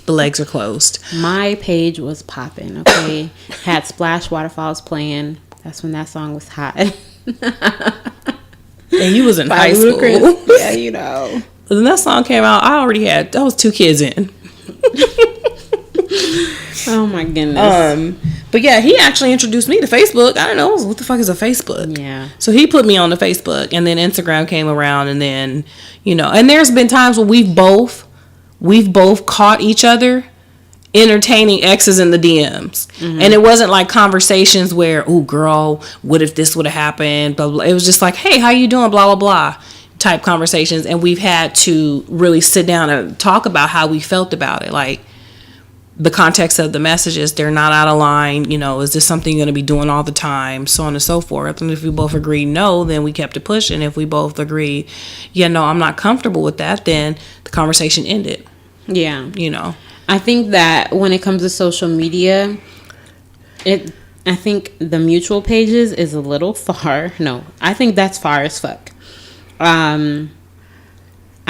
The legs are closed. My page was popping, okay? Had Splash Waterfalls playing. That's when that song was hot. And you was in high school. Ludacris. Yeah, you know. When that song came out, I was 2 kids in. Oh my goodness. But yeah, he actually introduced me to Facebook. I don't know what the fuck is a Facebook. Yeah. So he put me on the Facebook, and then Instagram came around, and then and there's been times where we've both caught each other entertaining exes in the DMs, and it wasn't like conversations where, oh girl, what if this would have happened? Blah, blah. It was just like, hey, how you doing? Blah blah blah type conversations, and we've had to really sit down and talk about how we felt about it, like the context of the messages, they're not out of line, is this something you're going to be doing all the time, so on and so forth. And if we both agreed no, then we kept it pushing. If we both agreed, yeah, no, I'm not comfortable with that, then the conversation ended. Yeah. I think that when it comes to social media, I think the mutual pages is a little far. No, I think that's far as fuck. I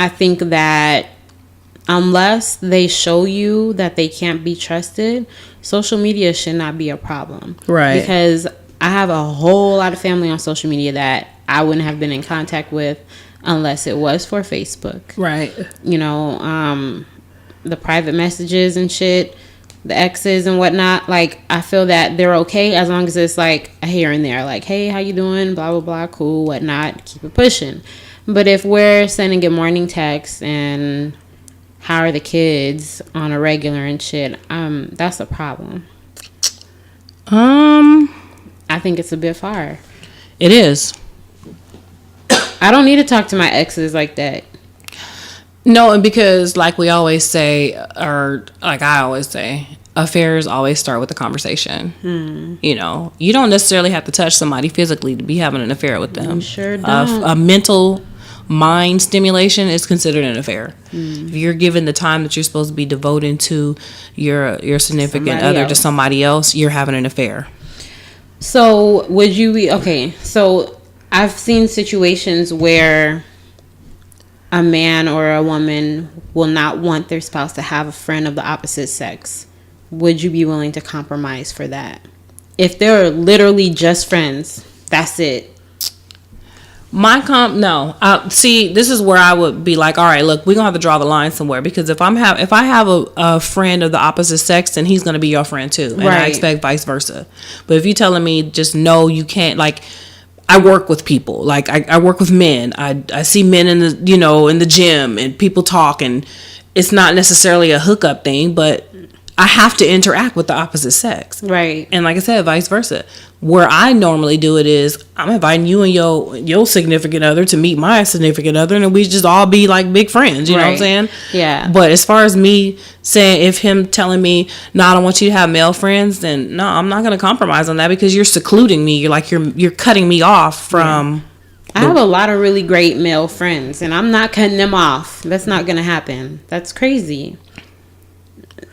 think that unless they show you that they can't be trusted, social media should not be a problem. Right. Because I have a whole lot of family on social media that I wouldn't have been in contact with unless it was for Facebook. Right. The private messages and shit, the exes and whatnot, like, I feel that they're okay as long as it's like a here and there, like, hey, how you doing, blah blah blah, cool, whatnot, keep it pushing. But if we're sending good morning texts and how are the kids on a regular and shit, that's a problem. I think it's a bit far. It is. I don't need to talk to my exes like that. No, and because like we always say, or like I always say, affairs always start with a conversation. You don't necessarily have to touch somebody physically to be having an affair with them. You sure don't. A mental mind stimulation is considered an affair. If you're given the time that you're supposed to be devoting to your significant other to somebody else, you're having an affair. So would you be okay? So I've seen situations where a man or a woman will not want their spouse to have a friend of the opposite sex. Would you be willing to compromise for that? If they're literally just friends, that's it. No. See, this is where I would be like, all right, look, we're gonna have to draw the line somewhere, because if I have a friend of the opposite sex, then he's gonna be your friend too, and I expect vice versa. But if you're telling me just no, you can't, like, I work with people, like I work with men. I see men in the gym, and people talk, and it's not necessarily a hookup thing, but I have to interact with the opposite sex. Right. And like I said, vice versa. Where I normally do it is I'm inviting you and your significant other to meet my significant other, and we just all be like big friends. You know what I'm saying? Yeah. But as far as me saying, if him telling me, no, I don't want you to have male friends, then no, I'm not going to compromise on that, because you're secluding me. You're like, you're cutting me off from... I have a lot of really great male friends, and I'm not cutting them off. That's not going to happen. That's crazy.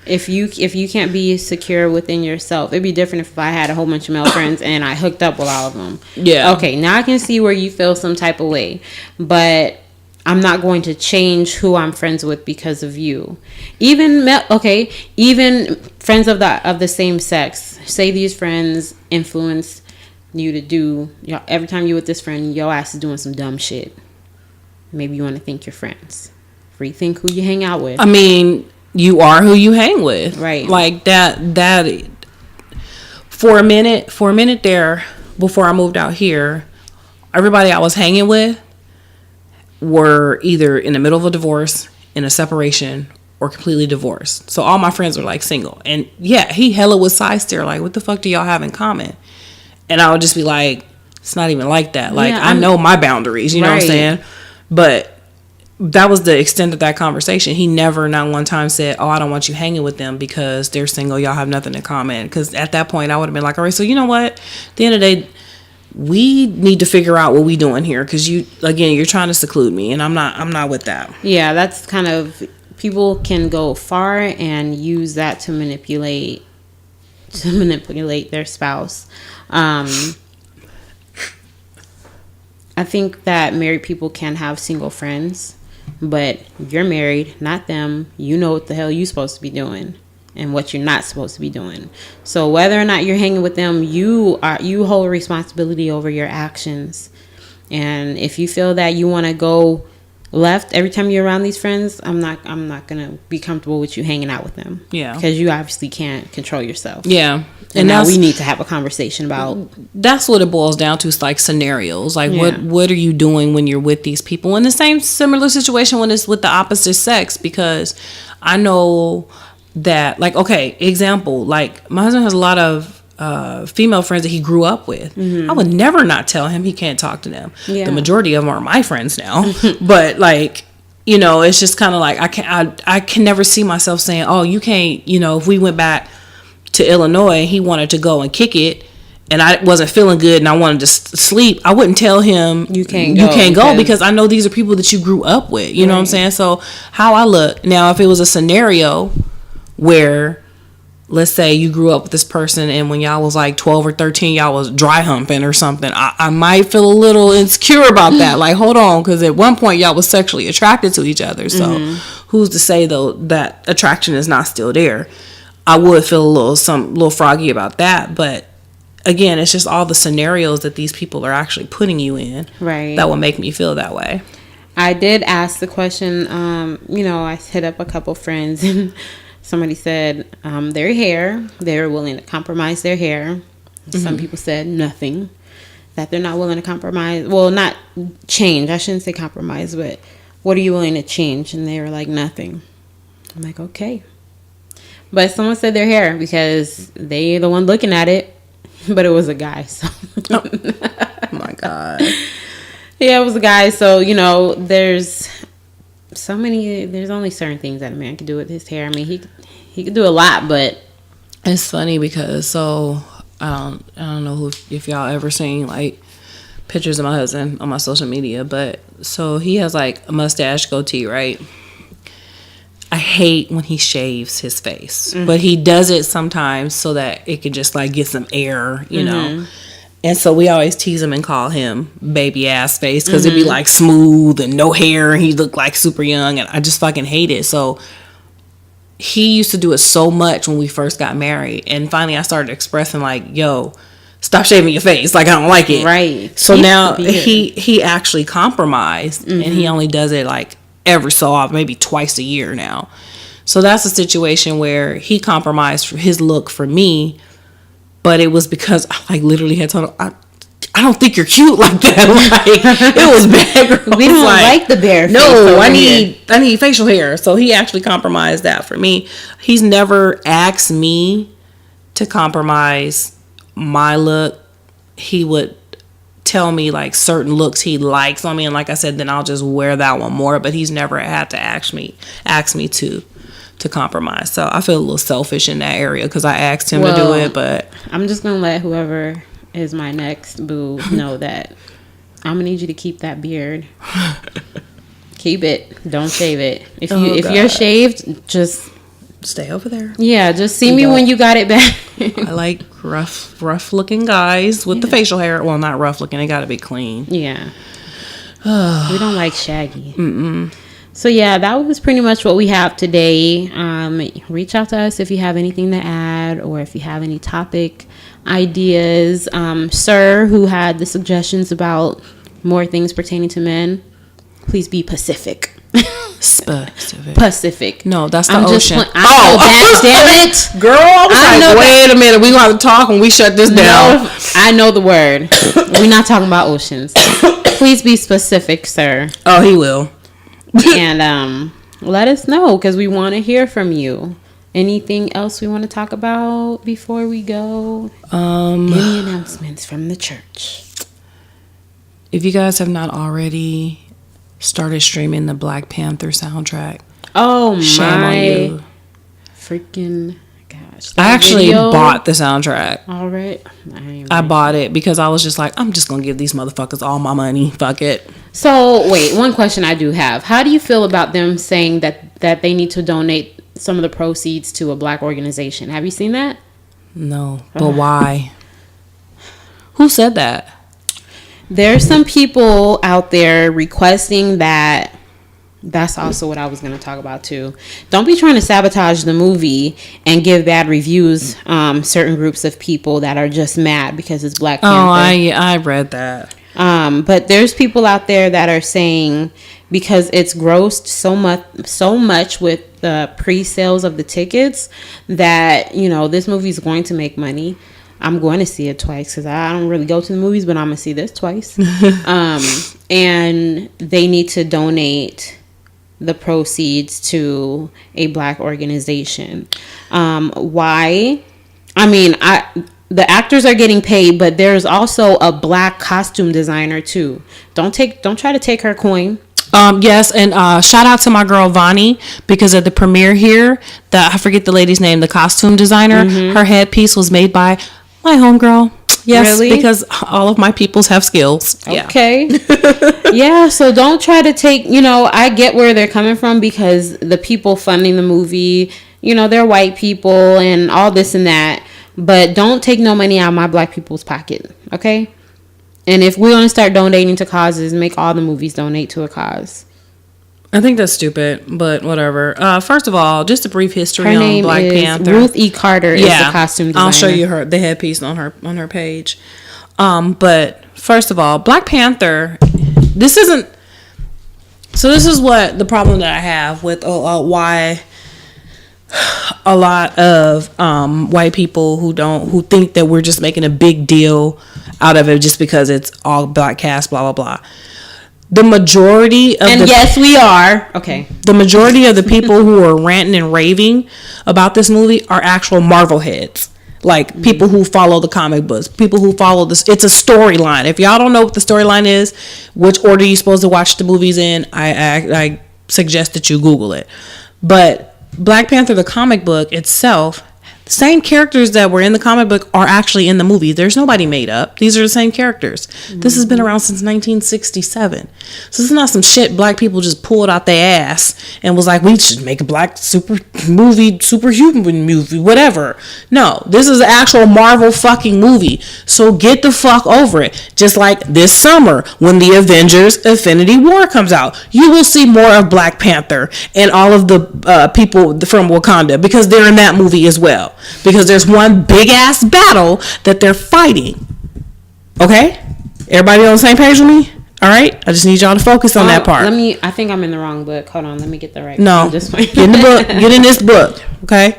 If you can't be secure within yourself, it'd be different if I had a whole bunch of male friends and I hooked up with all of them. Yeah. Okay, now I can see where you feel some type of way, but I'm not going to change who I'm friends with because of you. Even friends of the same sex. Say these friends influence you to do, every time you with this friend, your ass is doing some dumb shit. Maybe you want to think you're friends. Rethink who you hang out with. I mean, you are who you hang with. Right. Like that for a minute there, before I moved out here, everybody I was hanging with were either in the middle of a divorce, in a separation, or completely divorced. So all my friends were like single. And yeah, he hella was side stare, like, what the fuck do y'all have in common? And I would just be like, It's not even like that. Like, Yeah, I know my boundaries, you know what I'm saying? But that was the extent of that conversation. He never, not one time said, oh, I don't want you hanging with them because they're single. Y'all have nothing in common. Because at that point, I would have been like, all right, so you know what? At the end of the day, we need to figure out what we doing here. Because you're trying to seclude me. And I'm not with that. Yeah, that's kind of, people can go far and use that to manipulate their spouse. I think that married people can have single friends. But you're married, not them. You know what the hell you're supposed to be doing and what you're not supposed to be doing. So whether or not you're hanging with them, you hold responsibility over your actions. And if you feel that you want to go left every time you're around these friends, I'm not gonna be comfortable with you hanging out with them. Yeah, because you obviously can't control yourself. Yeah. And now we need to have a conversation about. That's what it boils down to. Is like scenarios. Like what are you doing when you're with these people? In the same similar situation when it's with the opposite sex, because I know that, like, okay, example, like my husband has a lot of female friends that he grew up with. Mm-hmm. I would never not tell him he can't talk to them. Yeah. The majority of them are my friends now. But like, you know, it's just kind of like I can never see myself saying, oh, you can't, you know, if we went back to Illinois, he wanted to go and kick it, and I wasn't feeling good, and I wanted to sleep. I wouldn't tell him you can't go because I know these are people that you grew up with. You know what I'm saying? So how I look now, if it was a scenario where, let's say you grew up with this person, and when y'all was like 12 or 13, y'all was dry humping or something, I might feel a little insecure about that. Like, hold on, because at one point y'all was sexually attracted to each other. So who's to say though that attraction is not still there? I would feel a little froggy about that, but again, it's just all the scenarios that these people are actually putting you in, right, that will make me feel that way. I did ask the question. You know, I hit up a couple friends, and somebody said their hair. They were willing to compromise their hair. Mm-hmm. Some people said nothing, that they're not willing to compromise. Well, not change. I shouldn't say compromise, but what are you willing to change? And they were like, nothing. I'm like, okay. But someone said their hair because they're the one looking at it, but it was a guy. So, oh my God. Yeah, it was a guy. So, you know, there's only certain things that a man can do with his hair. I mean, he could do a lot, but it's funny because I don't know if y'all ever seen like pictures of my husband on my social media, but so he has like a mustache, goatee, right? I hate when he shaves his face, but he does it sometimes so that it could just like get some air, you know. And so we always tease him and call him baby ass face because it'd be like smooth and no hair, and he looked like super young, and I just fucking hate it. So he used to do it so much when we first got married, and finally I started expressing like, yo, stop shaving your face, like I don't like it. Right. So now he actually compromised, and he only does it like every so often, maybe twice a year now. So that's a situation where he compromised for his look for me, but it was because I like literally had told him, I don't think you're cute like that. Like, it was bad. Girl. We don't like the bare face. No, I need facial hair. So he actually compromised that for me. He's never asked me to compromise my look. He would tell me like certain looks he likes on me, and like I said, then I'll just wear that one more. But he's never had to ask me to compromise. So I feel a little selfish in that area because I asked him to do it. But I'm just gonna let whoever is my next boo know that I'm gonna need you to keep that beard. Keep it. Don't shave it. If you're shaved, just stay over there. Yeah, just see me when you got it back. I like rough looking guys with the facial hair. Well, not rough looking. They gotta be clean. Yeah. We don't like shaggy. So yeah, that was pretty much what we have today. Reach out to us if you have anything to add, or if you have any topic ideas. Sir, who had the suggestions about more things pertaining to men, please be Pacific. Pacific. No, that's the ocean. Damn it, girl! I was like, wait a minute. We gonna have to talk when we shut this down. No, I know the word. We're not talking about oceans. Please be specific, sir. Oh, he will. And let us know because we want to hear from you. Anything else we want to talk about before we go? Any announcements from the church? if you guys have not already started streaming the Black Panther soundtrack, oh shame on my you. Freaking gosh! I actually bought the soundtrack. All right, I bought it because I was just like, I'm just gonna give these motherfuckers all my money. Fuck it. So wait, one question I do have: how do you feel about them saying that they need to donate some of the proceeds to a Black organization? Have you seen that? No, but why? Who said that? There's some people out there requesting that. That's also what I was going to talk about too. Don't be trying to sabotage the movie and give bad reviews. Certain groups of people that are just mad because it's Black Panther. Oh, I read that. But there's people out there that are saying because it's grossed so much with the pre-sales of the tickets that, you know, this movie is going to make money. I'm going to see it twice because I don't really go to the movies, but I'm going to see this twice. And they need to donate the proceeds to a Black organization. Why? I mean, the actors are getting paid, but there's also a Black costume designer too. Don't try to take her coin. Yes, and shout out to my girl Vonnie, because at the premiere here, I forget the lady's name, the costume designer, her headpiece was made by my homegirl. Yes, really? Because all of my peoples have skills. Okay. Yeah, so don't try to take, you know, I get where they're coming from because the people funding the movie, you know, they're white people and all this and that. But don't take no money out of my Black people's pocket, okay? And if we're going to start donating to causes, make all the movies donate to a cause. I think that's stupid, but whatever. First of all, just a brief history her on name Black is Panther. Ruth E. Carter is the costume designer. I'll show you the headpiece on her page. But first of all, Black Panther, this is what the problem that I have with why a lot of white people who think that we're just making a big deal out of it just because it's all Black cast, blah blah blah. The majority of yes, we are. Okay. The majority of the people who are ranting and raving about this movie are actual Marvel heads. Like people who follow the comic books, people who follow this. It's a storyline. If y'all don't know what the storyline is, which order you're supposed to watch the movies in, I suggest that you Google it. But Black Panther, the comic book itself, the same characters that were in the comic book are actually in the movie. There's nobody made up. These are the same characters. This has been around since 1967. So this is not some shit Black people just pulled out their ass and was like, we should make a Black superhuman movie, whatever. No, this is an actual Marvel fucking movie. So get the fuck over it. Just like this summer when the Avengers Infinity War comes out, you will see more of Black Panther and all of the people from Wakanda because they're in that movie as well. Because there's one big ass battle that they're fighting. Okay? Everybody on the same page with me? Alright? I just need y'all to focus on that part. I think I'm in the wrong book. Hold on, let me get the right No. Get in the book. Get in this book. Okay?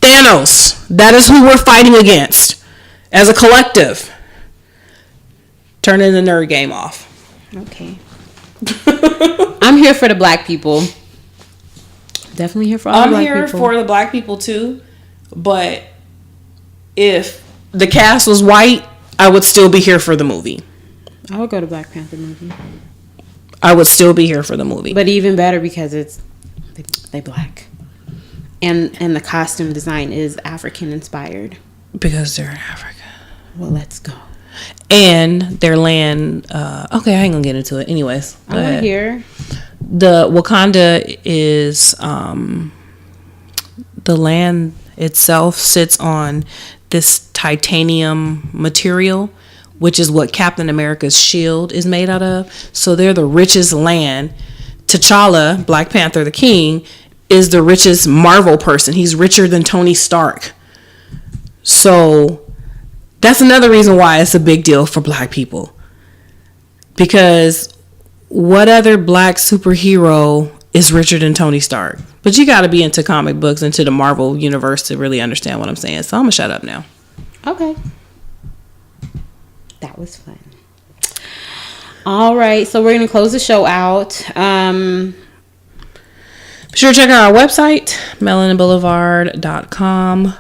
Thanos. That is who we're fighting against. As a collective. Turning the nerd game off. Okay. I'm here for the Black people. Definitely here for all the Black people. I'm here for the Black people too. But if the cast was white, I would still be here for the movie. I would go to Black Panther movie. I would still be here for the movie. But even better because they Black. And the costume design is African inspired. Because they're in Africa. Well, let's go. And their land, okay, I ain't gonna get into it. Anyways. I want to hear. The Wakanda is, the land itself sits on this titanium material, which is what Captain America's shield is made out of. So they're the richest land. T'Challa, Black Panther, the king, is the richest Marvel person. He's richer than Tony Stark. So that's another reason why it's a big deal for Black people. Because what other Black superhero is richer than Tony Stark? But you got to be into comic books, into the Marvel universe to really understand what I'm saying. So I'm going to shut up now. Okay. That was fun. All right. So we're going to close the show out. Be sure to check out our website, melaninblvd.com.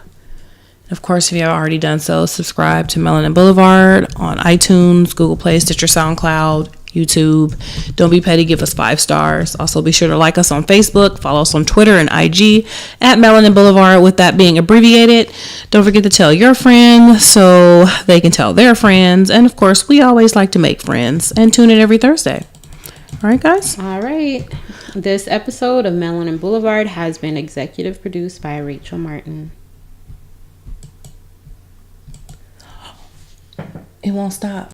Of course, if you have already done so, subscribe to Melanin Boulevard on iTunes, Google Play, Stitcher, SoundCloud, YouTube. Don't be petty, give us 5 stars. Also, be sure to like us on Facebook, follow us on Twitter and IG at Melanin Boulevard, with that being abbreviated. Don't forget to tell your friends so they can tell their friends. And of course, we always like to make friends, and tune in every Thursday. All right, guys? All right. This episode of Melanin Boulevard has been executive produced by Racheal Martin. It won't stop.